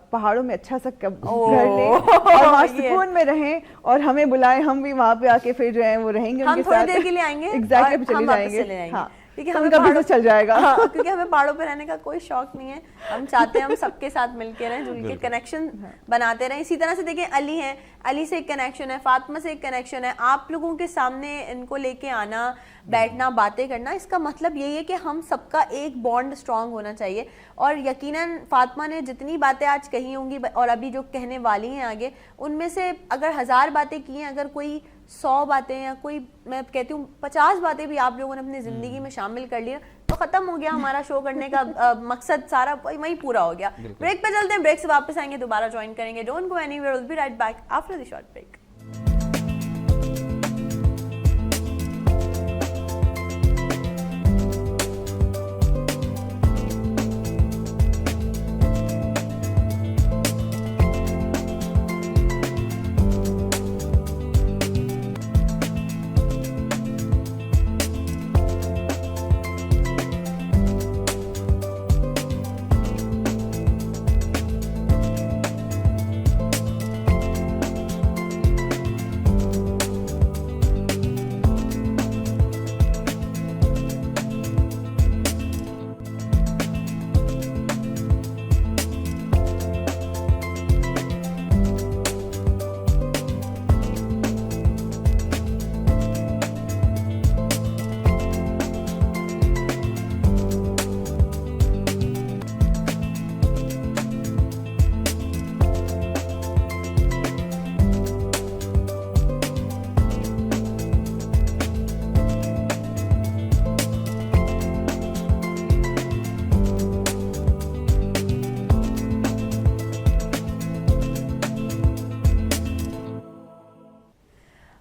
پہاڑوں میں اچھا سا گھر لیں اور وہاں سکون میں رہیں, اور ہمیں بلائیں, ہم بھی وہاں پہ آ کے پھر جو ہے وہ رہیں گے, ہم تھوڑی دیر کے لیے آئیں گے, ایگزیکٹلی چلے جائیں گے, کیونکہ ہمیں بزنس چل جائے گا, کیونکہ ہمیں پہاڑوں پہ رہنے کا کوئی شوق نہیں ہے. ہم چاہتے ہیں ہم سب کے ساتھ مل کے رہیں, جل کے کنیکشن بناتے رہیں. اسی طرح سے دیکھیں علی ہیں, علی سے ایک کنیکشن ہے, فاطمہ سے ایک کنیکشن ہے. آپ لوگوں کے سامنے ان کو لے کے آنا, بیٹھنا, باتیں کرنا, اس کا مطلب یہی ہے کہ ہم سب کا ایک بانڈ اسٹرانگ ہونا چاہیے. اور یقیناً فاطمہ نے جتنی باتیں آج کہی ہوں گی اور ابھی جو کہنے والی ہیں آگے, ان میں سے اگر 1000 باتیں کی ہیں, اگر کوئی 100 باتیں یا کوئی میں کہتی ہوں 50 باتیں بھی آپ لوگوں نے اپنی زندگی میں شامل کر لیا, تو ختم ہو گیا ہمارا شو کرنے کا مقصد, سارا وہی پورا ہو گیا. بریک پہ چلتے ہیں, بریک سے واپس آئیں گے, دوبارہ جوائن کریں گے. Don't go anywhere, will be right back after the short break.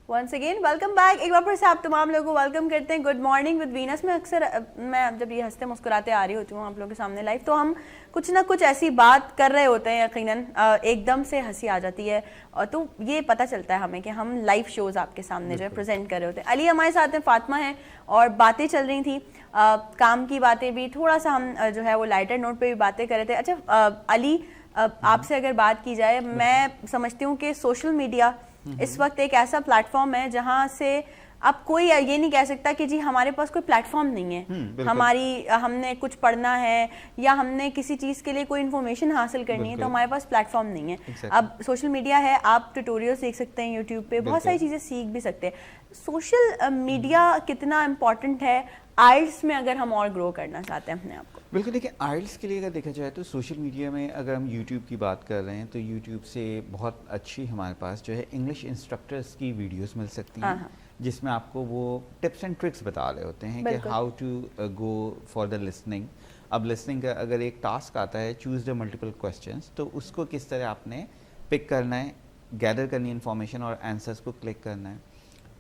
Once again welcome back. ایک بار پھر سے آپ تمام لوگوں کو ویلکم کرتے ہیں. گڈ مارننگ ود وینس میں اکثر میں جب یہ ہنستے مسکراتے آ رہی ہوتی ہوں آپ لوگوں کے سامنے لائف, تو ہم کچھ نہ کچھ ایسی بات کر رہے ہوتے ہیں, یقیناً ایک دم سے ہنسی آ جاتی ہے, اور تو یہ پتہ چلتا ہے ہمیں کہ ہم لائف شوز آپ کے سامنے جو ہے پریزنٹ کر رہے ہوتے ہیں. علی ہمارے ساتھ ہیں, فاطمہ ہیں, اور باتیں چل رہی تھیں, کام کی باتیں بھی, تھوڑا سا ہم جو ہے وہ لائٹر نوٹ پہ بھی باتیں کر رہے تھے. اچھا علی, آپ سے اگر بات کی جائے, میں سمجھتی ہوں کہ سوشل میڈیا اس وقت ایک ایسا پلیٹ فارم ہے جہاں سے اب کوئی یہ نہیں کہہ سکتا کہ جی ہمارے پاس کوئی پلیٹ فارم نہیں ہے, ہم نے کچھ پڑھنا ہے یا ہم نے کسی چیز کے لیے کوئی انفارمیشن حاصل کرنی ہے تو ہمارے پاس پلیٹ فارم نہیں ہے. اب سوشل میڈیا ہے, آپ ٹیوٹوریل سیکھ سکتے ہیں یوٹیوب پہ, بہت ساری چیزیں سیکھ بھی سکتے ہیں. سوشل میڈیا کتنا امپورٹنٹ ہے آئلٹس میں اگر ہم اور گرو کرنا چاہتے ہیں اپنے آپ کو؟ بالکل, دیکھیں آئلٹس کے لیے اگر دیکھا جائے تو سوشل میڈیا میں اگر ہم یوٹیوب کی بات کر رہے ہیں تو یوٹیوب سے بہت اچھی ہمارے پاس جو ہے انگلش انسٹرکٹرس کی ویڈیوز مل سکتی ہیں, جس میں آپ کو وہ ٹپس اینڈ ٹرکس بتا رہے ہوتے ہیں کہ how to go for the listening اب لسننگ کا اگر ایک ٹاسک آتا ہے چوز دا ملٹیپل کویسچنس, تو اس کو کس طرح آپ نے پک کرنا ہے, گیدر کرنی انفارمیشن اور آنسرس کو کلک کرنا ہے.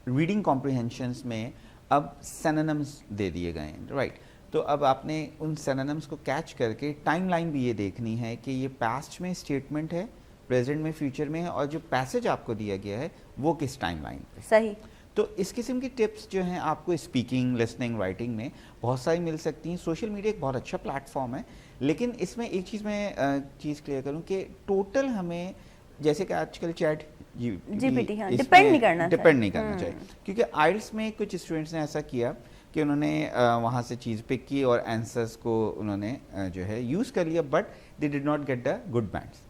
ریڈنگ کمپریہنشنس میں اب سینونمز دے دیے گئے ہیں, رائٹ. تو اب آپ نے ان سینونمز کو کیچ کر کے ٹائم لائن بھی یہ دیکھنی ہے کہ یہ پاسٹ میں اسٹیٹمنٹ ہے, پریزنٹ میں, فیوچر میں ہے, اور جو پیسج آپ کو دیا گیا ہے وہ کس ٹائم لائن پہ. صحیح. تو اس قسم کی ٹپس جو ہیں آپ کو اسپیکنگ, لسننگ, رائٹنگ میں بہت ساری مل سکتی ہیں. سوشل میڈیا ایک بہت اچھا پلیٹ فارم ہے, لیکن اس میں ایک چیز میں چیز کلیئر کروں کہ ٹوٹل ہمیں, جیسے کہ آج کل چیٹ ڈپینڈ نہیں کرنا چاہیے, کیونکہ آئلس میں کچھ اسٹوڈنٹس نے ایسا کیا کہ انہوں نے وہاں سے چیز پک کی اور آنسرس کو انہوں نے جو ہے یوز کر لیا, but they did not get the good bands.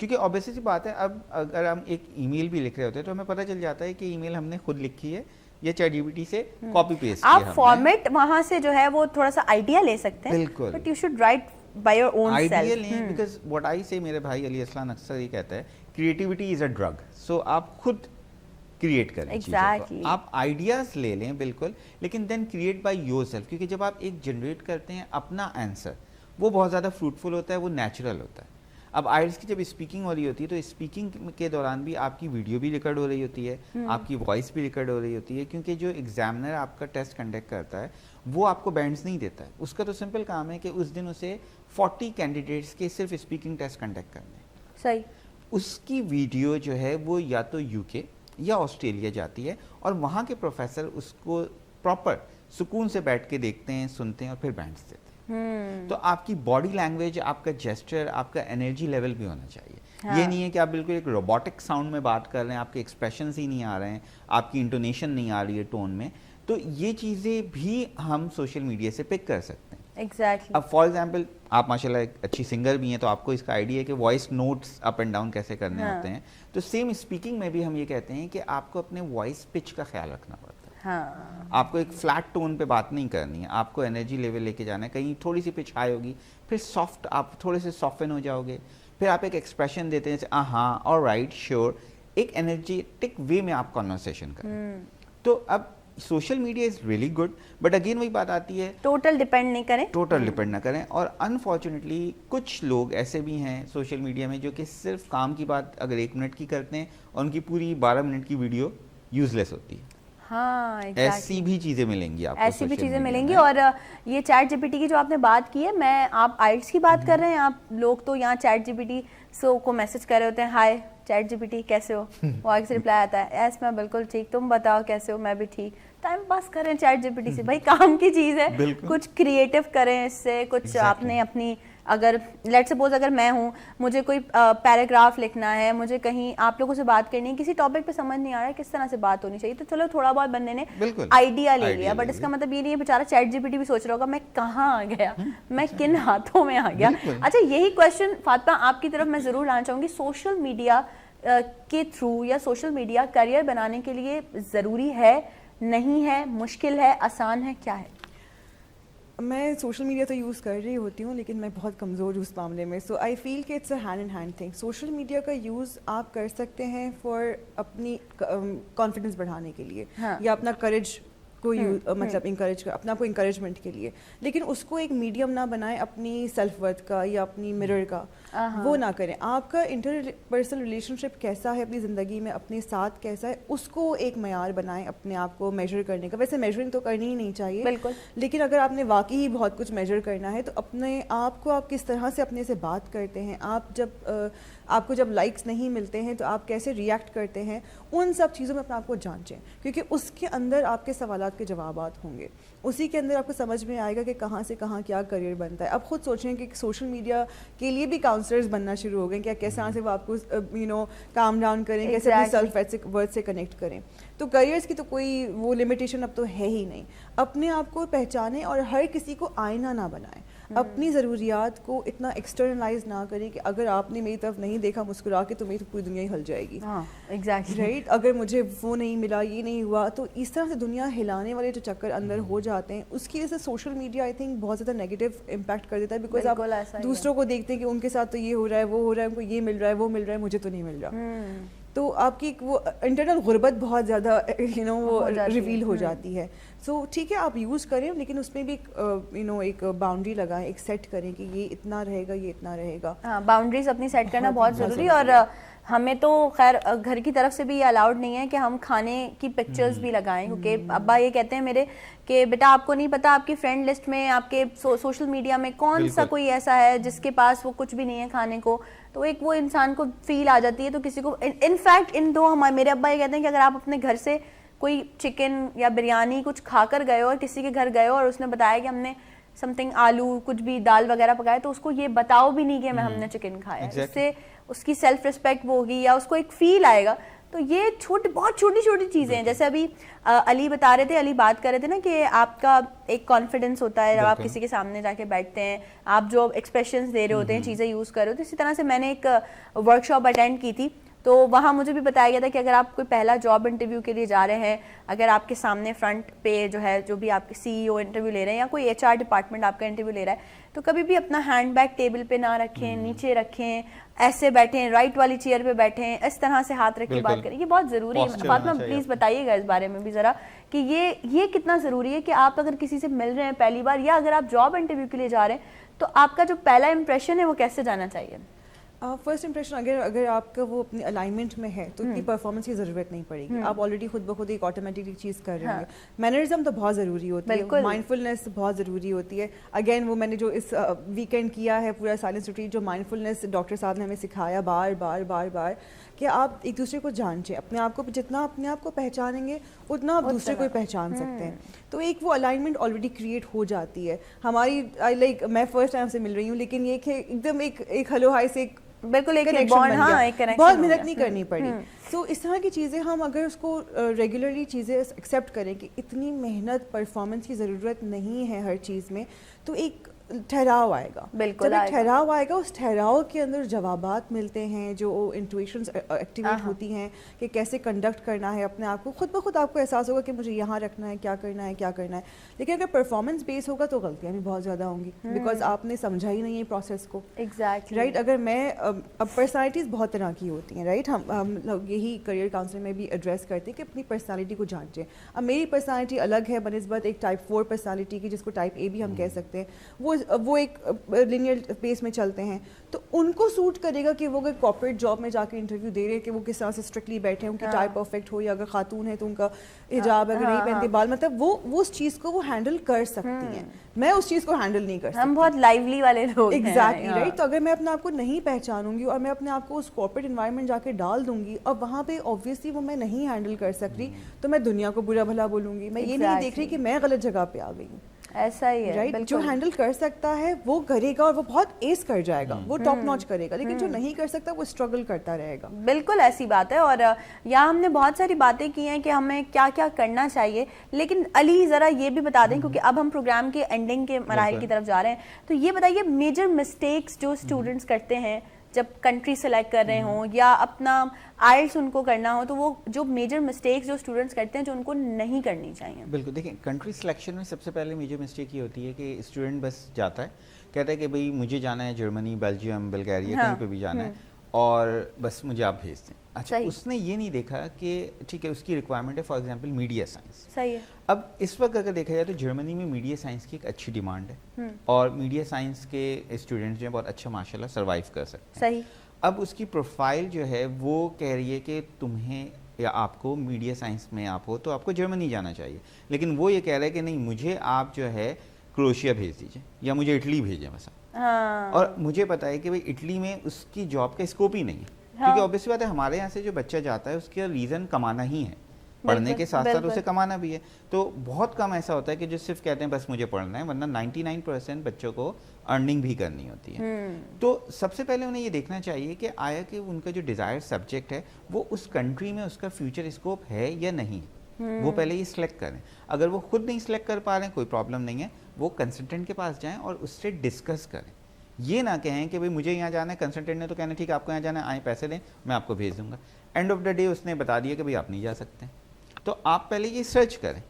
کیونکہ آبویسلی سی بات ہے, اب اگر ہم ایک ای میل بھی لکھ رہے ہوتے ہیں تو ہمیں پتہ چل جاتا ہے کہ ای میل ہم نے خود لکھی ہے یا چیٹ جی پی ٹی سے کاپی پیسٹ کیا. آپ فارمیٹ وہاں سے جو ہے وہ تھوڑا سا آئیڈیا لے سکتے ہیں, بالکل, but you should write by your own self. Idea لیں, بیکاز واٹ آئی سے, میرے بھائی علی اسلان اکثر یہ کہتا ہے کریٹیوٹی از اے ڈرگ. سو آپ خود کریٹ کریں چیزوں کو, آپ آئیڈیاز لے لیں بالکل, لیکن then create by yourself. کیونکہ جب آپ ایک جنریٹ کرتے ہیں اپنا آنسر, وہ بہت زیادہ فروٹفل ہوتا ہے, وہ نیچرل ہوتا ہے. اب آئلس کی جب اسپیکنگ ہو رہی ہوتی ہے تو اسپیکنگ کے دوران بھی آپ کی ویڈیو بھی ریکارڈ ہو رہی ہوتی ہے, آپ کی وائس بھی ریکارڈ ہو رہی ہوتی ہے, کیونکہ جو ایگزامنر آپ کا ٹیسٹ کنڈکٹ کرتا ہے وہ آپ کو بینڈس نہیں دیتا ہے. اس کا تو سمپل کام ہے کہ اس دن اسے 40 کینڈیڈیٹس کے صرف اسپیکنگ ٹیسٹ کنڈکٹ کرنے ہیں. صحیح. اس کی ویڈیو جو ہے وہ یا تو یو کے یا آسٹریلیا جاتی ہے, اور وہاں کے پروفیسر اس کو پراپر سکون سے بیٹھ کے دیکھتے ہیں, سنتے ہیں, اور پھر بینڈس دیتے ہیں. تو آپ کی باڈی لینگویج, آپ کا جیسچر, آپ کا انرجی لیول بھی ہونا چاہیے. یہ نہیں ہے کہ آپ بالکل ایک روبوٹک ساؤنڈ میں بات کر رہے ہیں, آپ کے ایکسپریشنز ہی نہیں آ رہے ہیں, آپ کی انٹونیشن نہیں آ رہی ہے ٹون میں. تو یہ چیزیں بھی ہم سوشل میڈیا سے پک کر سکتے ہیں. ایگزیکٹلی. اب فار ایگزامپل آپ ماشاء اللہ ایک اچھی سنگر بھی ہیں, تو آپ کو اس کا آئیڈیا ہے کہ voice notes up and down کیسے کرنے ہوتے ہیں. تو سیم اسپیکنگ میں بھی ہم یہ کہتے ہیں کہ آپ کو اپنے وائس پچ کا خیال رکھنا پڑتا ہے. آپ کو ایک فلیٹ ٹون پہ بات نہیں کرنی ہے, آپ کو انرجی لیول لے کے جانا ہے. کہیں تھوڑی سی پچ ہائی ہوگی, پھر سافٹ, آپ تھوڑے سے سافٹن ہو جاؤ گے, پھر آپ ایک ایکسپریشن دیتے ہیں جیسے ہاں, اور رائٹ, شیور, ایک انرجیٹک وے میں آپ کانورسیشن کریں. تو اب social media is really good, but again وہی بات آتی ہے, ٹوٹل ڈپینڈ نہیں کریں, ٹوٹل ڈپینڈ نہ کریں. اور انفارچونیٹلی کچھ لوگ ایسے بھی ہیں سوشل میڈیا میں جو کہ صرف کام کی بات اگر 1 منٹ کی کرتے ہیں اور ان کی پوری 12 منٹ کی ویڈیو یوز لیس ہوتی ہے. ہاں ایسی بھی چیزیں ملیں گی آپ کو, ایسی بھی چیزیں ملیں گی. اور یہ چیٹ جی پی ٹی کی جو آپ نے بات کی ہے, میں, آپ آئلٹس کی بات کر رہے ہیں, آپ لوگ تو یہاں چیٹ جی پی ٹی سو کو میسج کر رہے ہوتے ہیں, ہائے چیٹ جی پی ٹی کیسے ہو, وہ آگے سے رپلائی آتا ہے, ایس میں بالکل ٹھیک, تم بتاؤ کیسے ہو, میں بھی ٹھیک. ٹائم پاس کریں چیٹ جی پی ٹی سے, بھائی کام کی چیز ہے, کچھ کریٹو کریں اس سے, کچھ آپ نے اپنی, اگر لیٹ سپوز اگر میں ہوں, مجھے کوئی پیراگراف لکھنا ہے, مجھے کہیں آپ لوگوں سے بات کرنی ہے, کسی ٹاپک پہ سمجھ نہیں آ رہا ہے کس طرح سے بات ہونی چاہیے, تو چلو تھوڑا بہت بندے نے آئیڈیا لے لیا, بٹ اس کا مطلب یہ نہیں ہے بیچارہ چیٹ جی پی ٹی بھی سوچ رہا ہوگا میں کہاں آ گیا, میں کن ہاتھوں میں آ گیا. اچھا, یہی کویشچن فاطمہ آپ کی طرف میں ضرور لانا چاہوں گی, سوشل میڈیا کے تھرو یا سوشل میڈیا کیریئر بنانے کے لیے ضروری ہے, نہیں ہے, مشکل ہے, آسان ہے, کیا ہے؟ میں سوشل میڈیا تو یوز کر رہی ہوتی ہوں, لیکن میں بہت کمزور ہوں اس معاملے میں. سو آئی فیل کہ it's a hand in hand thing. Social media کا یوز آپ کر سکتے ہیں فار اپنی کانفیڈنس بڑھانے کے لیے, یا اپنا کریج کو مطلب انکریج کر, اپنا کو انکریجمنٹ کے لیے, لیکن اس کو ایک میڈیم نہ بنائیں اپنی سیلف ورتھ کا یا اپنی مرر کا, وہ نہ کریں. آپ کا انٹر پرسنل ریلیشن شپ کیسا ہے اپنی زندگی میں, اپنے ساتھ کیسا ہے, اس کو ایک معیار بنائیں اپنے آپ کو میجر کرنے کا. ویسے میجرنگ تو کرنی ہی نہیں چاہیے بالکل, لیکن اگر آپ نے واقعی ہی بہت کچھ میجر کرنا ہے تو اپنے آپ کو آپ کس طرح سے اپنے سے بات کرتے ہیں, آپ کو جب لائکس نہیں ملتے ہیں تو آپ کیسے ریئیکٹ کرتے ہیں, ان سب چیزوں میں اپنے آپ کو جانچیں, کیونکہ اس کے اندر آپ کے سوالات کے جوابات ہوں گے. اسی کے اندر آپ کو سمجھ میں آئے گا کہ کہاں سے کہاں کیا کریئر بنتا ہے. اب خود سوچیں کہ سوشل میڈیا کے لیے بھی کاؤنسلرز بننا شروع ہو گئے, کیا کیسے سے وہ آپ کو کام ڈاؤن کریں, کیسے اپنی سیلف ورتھ سے کنیکٹ کریں. تو کریئرس کی تو کوئی وہ لمیٹیشن اب تو ہے ہی نہیں. اپنے آپ کو پہچانیں اور ہر کسی کو آئینہ نہ بنائیں. اپنی ضروریات کو اتنا ایکسٹرنلائز نہ کریں کہ اگر آپ نے میری طرف نہیں دیکھا مسکرا کے تو میری پوری دنیا ہی ہل جائے گی. Exactly right. اگر مجھے وہ نہیں ملا, یہ نہیں ہوا, تو اس طرح سے دنیا ہلانے والے جو چکر اندر ہو جاتے ہیں, اس کی وجہ سے سوشل میڈیا آئی تھنک بہت زیادہ نیگیٹو امپیکٹ کر دیتا ہے. بیکاز آپ دوسروں کو دیکھتے ہیں کہ ان کے ساتھ تو یہ ہو رہا ہے, وہ ہو رہا ہے, ان کو یہ مل رہا ہے, وہ مل رہا ہے, مجھے تو نہیں مل رہا. تو آپ کی وہ انٹرنل غربت بہت زیادہ وہ ریویل ہو جاتی ہے. سو ٹھیک ہے آپ یوز کریں لیکن اس میں بھی ایک باؤنڈری لگائیں, ایک سیٹ کریں کہ یہ اتنا رہے گا, یہ اتنا رہے گا. ہاں, باؤنڈریز اپنی سیٹ کرنا بہت ضروری. اور ہمیں تو خیر گھر کی طرف سے بھی یہ الاؤڈ نہیں ہے کہ ہم کھانے کی پکچرز بھی لگائیں, کیونکہ ابا یہ کہتے ہیں میرے کہ بیٹا آپ کو نہیں پتا آپ کی فرینڈ لسٹ میں, آپ کے سوشل میڈیا میں کون سا کوئی ایسا ہے جس کے پاس وہ کچھ بھی نہیں ہے کھانے کو. تو ایک وہ انسان کو فیل آ جاتی ہے. تو کسی کو انفیکٹ میرے ابا یہ کہتے ہیں کہ اگر آپ اپنے گھر سے کوئی چکن یا بریانی کچھ کھا کر گئے ہو اور کسی کے گھر گئے ہو اور اس نے بتایا کہ ہم نے سم تھنگ آلو کچھ بھی دال وغیرہ پکایا, تو اس کو یہ بتاؤ بھی نہیں کہ ہم نے چکن کھایا. اس سے اس کی سیلف رسپیکٹ وہ ہوگی یا اس کو ایک فیل آئے گا. تو یہ بہت چھوٹی چھوٹی چیزیں ہیں. جیسے ابھی علی بتا رہے تھے, علی بات کر رہے تھے نا کہ آپ کا ایک کانفیڈنس ہوتا ہے جب آپ کسی کے سامنے جا کے بیٹھتے ہیں, آپ جو ایکسپریشنز دے رہے ہوتے ہیں, چیزیں یوز کر رہے ہوتے ہیں. اسی طرح سے میں نے ایک ورک شاپ اٹینڈ کی تھی, تو وہاں مجھے بھی بتایا گیا تھا کہ اگر آپ کوئی پہلا جاب انٹرویو کے لیے جا رہے ہیں, اگر آپ کے سامنے فرنٹ پہ جو ہے جو بھی آپ کے سی ای او انٹرویو لے رہے ہیں یا کوئی ایچ آر ڈپارٹمنٹ آپ کا انٹرویو لے رہا ہے, تو کبھی بھی اپنا ہینڈ بیگ ٹیبل پہ نہ رکھیں, نیچے رکھیں, ایسے بیٹھیں, رائٹ والی چیئر پہ بیٹھیں, اس طرح سے ہاتھ رکھ کے بات کریں. یہ بہت ضروری ہے. فاطمہ پلیز بتائیے گا اس بارے میں بھی ذرا کہ یہ کتنا ضروری ہے کہ آپ اگر کسی سے مل رہے ہیں پہلی بار یا اگر آپ جاب انٹرویو کے لیے جا رہے ہیں تو آپ کا جو پہلا امپریشن ہے وہ کیسے جانا چاہیے؟ فرسٹ امپریشن اگر آپ کا وہ اپنی الائنمنٹ میں ہے تو اتنی پرفارمنس کی ضرورت نہیں پڑے گی. آپ آلریڈی خود بخود ایک آٹومیٹکلی چیز کر رہے ہیں. مینرزم تو بہت ضروری ہوتی ہے, مائنڈفلنس بہت ضروری ہوتی ہے. اگین وہ میں نے جو اس ویکینڈ کیا ہے پورا سائلنس ریٹریٹ, جو مائنڈفلنس ڈاکٹر صاحب نے ہمیں سکھایا بار بار بار بار کہ آپ ایک دوسرے کو جانچیں, اپنے آپ کو جتنا اپنے آپ کو پہچانیں گے اتنا آپ دوسرے کو پہچان سکتے ہیں. تو ایک وہ الائنمنٹ آلریڈی کریٹ ہو جاتی ہے ہماری. لائک میں فرسٹ ٹائم سے مل رہی ہوں لیکن یہ کہ ایک دم ایک ہلو ہائی سے بالکل ایک بہت محنت نہیں کرنی پڑی. تو اس طرح کی چیزیں ہم اگر اس کو ریگولرلی چیزیں ایکسیپٹ کریں کہ اتنی محنت پرفارمنس کی ضرورت نہیں ہے ہر چیز میں, تو ایک ٹھہراؤ آئے گا. بالکل جب ایک ٹھہراؤ آئے گا, اس ٹھہراؤ کے اندر جوابات ملتے ہیں, جو انٹویشنز ایکٹیویٹ ہوتی ہیں کہ کیسے کنڈکٹ کرنا ہے اپنے آپ کو. خود بخود آپ کو احساس ہوگا کہ مجھے یہاں رکھنا ہے, کیا کرنا ہے, کیا کرنا ہے. لیکن اگر پرفارمنس بیس ہوگا تو غلطیاں بھی بہت زیادہ ہوں گی, بیکاز آپ نے سمجھا ہی نہیں ہے پروسیس کو. Exactly right. اگر میں اب پرسنالٹیز بہت طرح کی ہوتی ہیں, رائٹ. ہم لوگ یہی کریئر کاؤنسلنگ میں بھی ایڈریس کرتے ہیں کہ اپنی پرسنالٹی کو جانچیں. اب میری پرسنالٹی الگ ہے بنسبت ایک ٹائپ 4 پرسنالٹی کی, جس کو ٹائپ اے بھی ہم کہہ سکتے ہیں. وہ ایک لینئر پیس میں چلتے ہیں, تو ان کو سوٹ کرے گا کہ وہ اگر کارپوریٹ جاب میں جا کے انٹرویو دے رہے ہیں کہ وہ کس طرح سے اسٹرکٹلی بیٹھے, ان کی ٹائی پرفیکٹ ہو, یا اگر خاتون ہے تو ان کا حجاب اگر نہیں پہنتے بال, مطلب وہ اس چیز کو وہ ہینڈل کر سکتی ہیں. میں اس چیز کو ہینڈل نہیں کر سکتی. ہم بہت لائیولی والے لوگ ہیں. Exactly right. تو اگر میں اپنے آپ کو نہیں پہچانوں گی اور میں اپنے آپ کو اس کارپوریٹ انوائرمنٹ جا کے ڈال دوں گی اور وہاں پہ آبویسلی وہ میں نہیں ہینڈل کر سکتی, تو میں دنیا کو برا بھلا بولوں گی. میں یہ نہیں دیکھ رہی کہ میں غلط جگہ پہ آ گئی ہوں. ایسا ہی ہے. رائٹ. جو ہینڈل کر سکتا ہے وہ کرے گا اور وہ بہت ایس کر جائے گا, وہ ٹاپ ناچ کرے گا. لیکن جو نہیں کر سکتا وہ اسٹرگل کرتا رہے گا. بالکل ایسی بات ہے. اور یہاں ہم نے بہت ساری باتیں کی ہیں کہ ہمیں کیا کیا کرنا چاہیے, لیکن علی ذرا یہ بھی بتا دیں کیونکہ اب ہم پروگرام کے اینڈنگ کے مراحل کی طرف جا رہے ہیں, تو یہ بتائیے میجر مسٹیکس جو اسٹوڈنٹس کرتے ہیں جب کنٹری سلیکٹ کر رہے ہوں یا اپنا آئلٹس ان کو کرنا ہو, تو وہ جو میجر مسٹیکس جو اسٹوڈنٹس کرتے ہیں جو ان کو نہیں کرنی چاہیے. بالکل. دیکھیں کنٹری سلیکشن میں سب سے پہلے میجر مسٹیک یہ ہوتی ہے کہ اسٹوڈنٹ بس جاتا ہے, کہتا ہے کہ بھائی مجھے جانا ہے جرمنی, بیلجیم, بلگیریا, کہیں پہ بھی جانا ہے اور بس مجھے آپ بھیج دیں. اچھا, اس نے یہ نہیں دیکھا کہ ٹھیک ہے اس کی ریکوائرمنٹ ہے فار ایگزامپل میڈیا سائنس. صحیح ہے. اب اس وقت اگر دیکھا جائے تو جرمنی میں میڈیا سائنس کی ایک اچھی ڈیمانڈ ہے اور میڈیا سائنس کے اسٹوڈنٹس جو ہیں بہت اچھا ماشاء اللہ سروائیو کر سکتے ہیں. صحیح. اب اس کی پروفائل جو ہے وہ کہہ رہی ہے کہ تمہیں یا آپ کو میڈیا سائنس میں آپ ہو تو آپ کو جرمنی جانا چاہیے, لیکن وہ یہ کہہ رہا ہے کہ نہیں مجھے آپ جو ہے کروشیا بھیج دیجیے یا مجھے اٹلی بھیجیں مثلا. اور مجھے پتا ہے کہ بھائی اٹلی میں اس کی جاب کا اسکوپ ہی نہیں ہے, کیونکہ obviously بات ہے ہمارے یہاں سے جو بچہ جاتا ہے اس کا ریزن کمانا ہی ہے, پڑھنے کے ساتھ ساتھ اسے کمانا بھی ہے. تو بہت کم ایسا ہوتا ہے کہ جو صرف کہتے ہیں بس مجھے پڑھنا ہے, ورنہ 99% بچوں کو ارننگ بھی کرنی ہوتی ہے. تو سب سے پہلے انہیں یہ دیکھنا چاہیے کہ آیا کہ ان کا جو ڈیزائر سبجیکٹ ہے وہ اس کنٹری میں اس کا فیوچر اسکوپ ہے یا نہیں, وہ پہلے یہ سلیکٹ کریں. اگر وہ خود نہیں سلیکٹ کر پا رہے ہیں کوئی پرابلم نہیں ہے, وہ کنسلٹنٹ کے پاس جائیں اور اس سے ڈسکس کریں. یہ نہ کہیں کہ بھائی مجھے یہاں جانا ہے, کنسلٹنٹ نے تو کہنا ٹھیک ہے آپ کو یہاں جانا ہے, آئیں پیسے دیں میں آپ کو بھیج دوں گا. اینڈ آف دا ڈے اس نے بتا دیا کہ بھائی آپ نہیں جا سکتے. تو آپ پہلے یہ سرچ کریں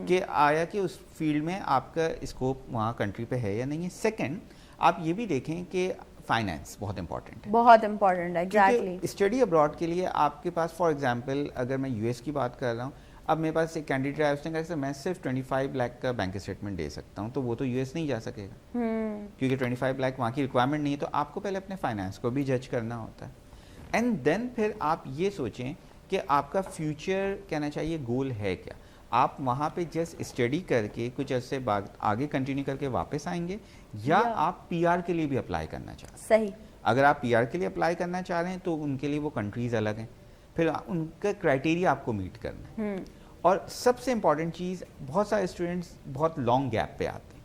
کہ آیا کہ اس فیلڈ میں آپ کا اسکوپ وہاں کنٹری پہ ہے یا نہیں ہے. سیکنڈ, آپ یہ بھی دیکھیں کہ فائنینس بہت امپورٹنٹ ہے. بہت امپورٹنٹ ہے. ایگزیکٹلی. اسٹڈی ابراڈ کے لیے آپ کے پاس فار ایگزامپل اگر میں یو ایس کی بات کر رہا ہوں, اب میرے پاس ایک کینڈیڈیٹ ہے, اس نے کہا کہ میں صرف 25 لاکھ کا بینک اسٹیٹمنٹ دے سکتا ہوں, تو وہ تو یو ایس نہیں جا سکے گا کیونکہ 25 لاکھ وہاں کی ریکوائرمنٹ نہیں ہے. تو آپ کو پہلے اپنے فائنانس کو بھی جج کرنا ہوتا ہے, اینڈ دین پھر آپ یہ سوچیں کہ آپ کا فیوچر کہنا چاہیے گول ہے کیا. آپ وہاں پہ جسٹ اسٹڈی کر کے کچھ عرصے بعد آگے کنٹینیو کر کے واپس آئیں گے, یا آپ پی آر کے لیے بھی اپلائی کرنا چاہتے ہیں. صحیح. اگر آپ پی آر کے لیے اپلائی کرنا چاہ رہے ہیں تو ان کے لیے وہ کنٹریز الگ ہیں, پھر ان کا کرائٹیریا آپ کو میٹ کرنا ہے. اور سب سے امپورٹنٹ چیز, بہت سارے اسٹوڈنٹس بہت لانگ گیپ پہ آتے ہیں.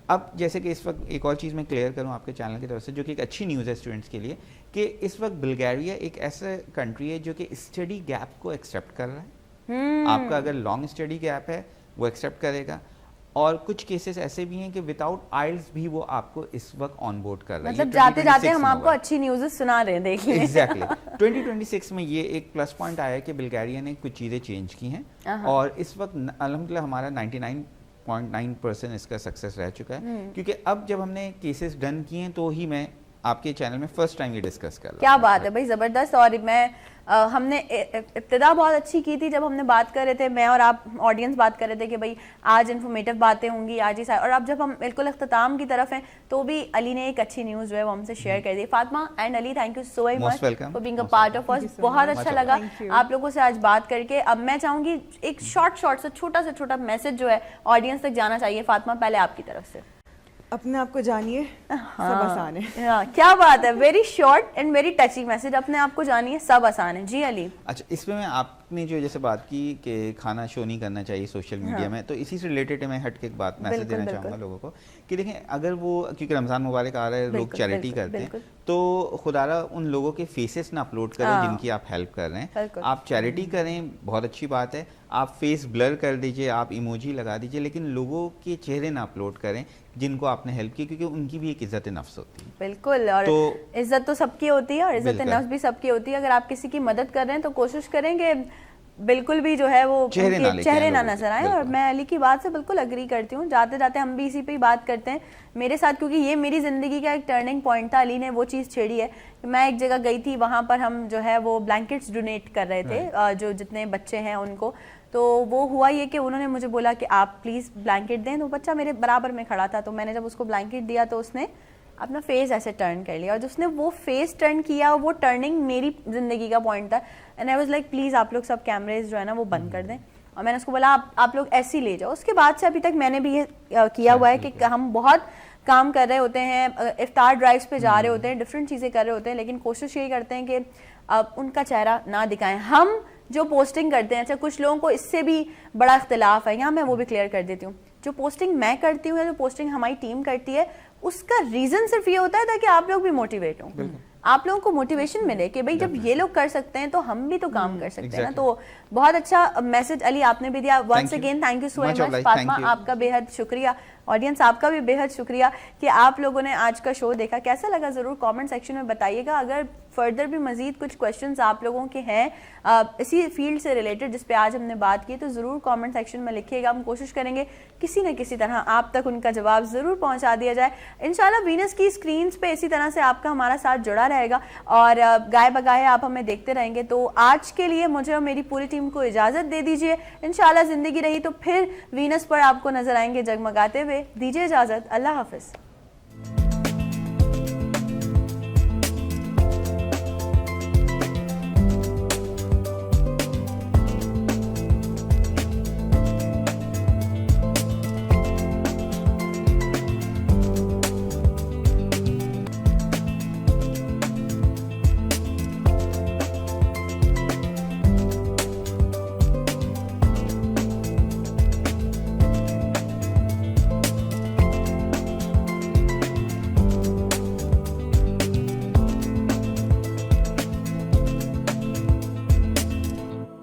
اب جیسے کہ اس وقت ایک اور چیز میں کلیئر کروں آپ کے چینل کی طرف سے, جو کہ ایک اچھی نیوز ہے اسٹوڈنٹس کے لیے, کہ اس وقت بلگیریا ایک ایسا کنٹری ہے جو کہ اسٹڈی گیپ کو ایکسیپٹ کر رہا ہے. آپ کا اگر لانگ اسٹڈی گیپ ہے وہ ایکسیپٹ کرے گا, اور کچھ کیسز ایسے بھی ہیں کہ وداؤٹ آئلس بھی وہ آپ کو اس وقت آن بورڈ کر رہا ہے. مطلب جاتے جاتے ہم آپ کو اچھی نیوز سنا رہے ہیں, دیکھیے. ایگزیکٹلی 2026 میں یہ ایک پلس پوائنٹ آیا ہے کہ بلگیریا نے کچھ چیزیں چینج کی ہیں, اور اس وقت الحمدللہ ہمارا 99.9% اس کا سکسیس رہ چکا ہے. کیونکہ اب جب ہم نے کیسز ڈن کیے ہیں تو ہی میں آپ کے چینل میں فرسٹ ٹائم یہ ڈسکس کر رہا ہوں. کیا بات ہے بھائی, زبردست. اور میں ہم نے ابتدا بہت اچھی کی تھی جب ہم نے بات کر رہے تھے, میں اور آپ آڈینس بات کر رہے تھے کہ بھائی آج انفارمیٹیو باتیں ہوں گی آج ہی, اور اب جب ہم بالکل اختتام کی طرف ہیں تو بھی علی نے ایک اچھی نیوز جو ہے وہ ہم سے شیئر کر دی. Fatima and Ali, thank you so much for being a part of us. بہت اچھا لگا آپ لوگوں سے آج بات کر کے. اب میں چاہوں گی ایک شارٹ سے چھوٹا میسج جو ہے آڈینس تک جانا چاہیے. فاطمہ پہلے آپ کی طرف سے. اپنے آپ کو جانیے, سب آسان ہے. کیا بات ہے, very short and very touchy message. اپنے آپ کو جانیے, سب آسان ہے. جی علی. اچھا, اس میں آپ نے جو جیسے بات کی کہ کھانا شو نہیں کرنا چاہیے سوشل میڈیا میں, تو اسی سے ریلیٹڈ میں ہٹ کے ایک بات میسج دینا چاہوں گا لوگوں کو کہ دیکھیں, اگر وہ کیونکہ رمضان مبارک آ رہا ہے, لوگ چیریٹی کرتے ہیں, تو خدا را ان لوگوں کے فیسز نہ اپلوڈ کریں جن کی آپ ہیلپ کر رہے ہیں. آپ چیریٹی کریں, بہت اچھی بات ہے, آپ فیس بلر کر دیجئے, آپ ایموجی لگا دیجئے, لیکن لوگوں کے چہرے نہ اپلوڈ کریں جن کو آپ نے ہیلپ کی, کیونکہ ان کی بھی ایک عزت نفس ہوتی ہے. بالکل, اور عزت تو سب کی ہوتی ہے اور عزت نفس بھی سب کی ہوتی ہے. اگر آپ کسی کی مدد کر رہے ہیں تو کوشش کریں کہ بالکل بھی جو ہے وہ چہرے نہ نظر آئیں. اور میں علی کی بات سے بالکل اگری کرتی ہوں. جاتے جاتے ہم بھی اسی پہ ہی بات کرتے ہیں. میرے ساتھ کیونکہ یہ میری زندگی کا ایک ٹرننگ پوائنٹ تھا, علی نے وہ چیز چھیڑی ہے. میں ایک جگہ گئی تھی, وہاں پر ہم جو ہے وہ بلینکٹس ڈونیٹ کر رہے تھے جو جتنے بچے ہیں ان کو. تو وہ ہوا یہ کہ انہوں نے مجھے بولا کہ آپ پلیز بلینکٹ دیں. تو بچہ میرے برابر میں کھڑا تھا, تو میں نے جب اس کو بلینکٹ دیا تو اس نے اپنا فیس ایسے ٹرن کر لیا, اور جس نے وہ فیس ٹرن کیا وہ ٹرننگ میری زندگی کا پوائنٹ تھا. And I was like please آپ لوگ سب کیمریز جو ہے نا وہ بند کر دیں. اور میں نے اس کو بولا آپ لوگ ایسے ہی لے جاؤ. اس کے بعد سے ابھی تک میں نے بھی یہ کیا ہوا ہے کہ ہم بہت کام کر رہے ہوتے ہیں, افطار ڈرائیوز پہ جا رہے ہوتے ہیں, ڈفرینٹ چیزیں کر رہے ہوتے ہیں, لیکن کوشش یہی کرتے ہیں کہ ان کا چہرہ نہ دکھائیں. ہم جو پوسٹنگ کرتے ہیں, اچھا کچھ لوگوں کو اس سے بھی بڑا اختلاف ہے, یہاں میں وہ بھی کلیئر کر دیتی ہوں. جو پوسٹنگ میں کرتی ہوں یا جو پوسٹنگ ہماری ٹیم کرتی ہے, اس کا ریزن صرف یہ ہوتا ہے تاکہ آپ لوگ بھی موٹیویٹ ہوں, آپ لوگوں کو موٹیویشن ملے کہ بھائی جب یہ لوگ کر سکتے ہیں تو ہم بھی تو کام کر سکتے ہیں نا. تو بہت اچھا میسج علی آپ نے بھی دیا. Once again thank you so much. Fatima آپ کا بے حد شکریہ, آڈینس آپ کا بھی بے حد شکریہ کہ آپ لوگوں نے آج کا شو دیکھا. کیسا لگا ضرور کامنٹ سیکشن میں بتائیے گا. اگر فردر بھی مزید کچھ کویشچنز آپ لوگوں کے ہیں اسی فیلڈ سے ریلیٹڈ جس پہ آج ہم نے بات کی, تو ضرور کامنٹ سیکشن میں لکھیے گا. ہم کوشش کریں گے کسی نہ کسی طرح آپ تک ان کا جواب ضرور پہنچا دیا جائے. انشاءاللہ وینس کی اسکرینز پہ اسی طرح سے آپ کا ہمارا ساتھ جڑا رہے گا, اور گائے بگائے آپ ہمیں دیکھتے رہیں گے. تو آج کے لیے مجھے اور میری پوری ٹیم کو اجازت دے دیجیے. انشاءاللہ زندگی رہی تو پھر وینس پر آپ کو نظر آئیں گے جگمگاتے ہوئے. دیجیے اجازت, اللہ حافظ.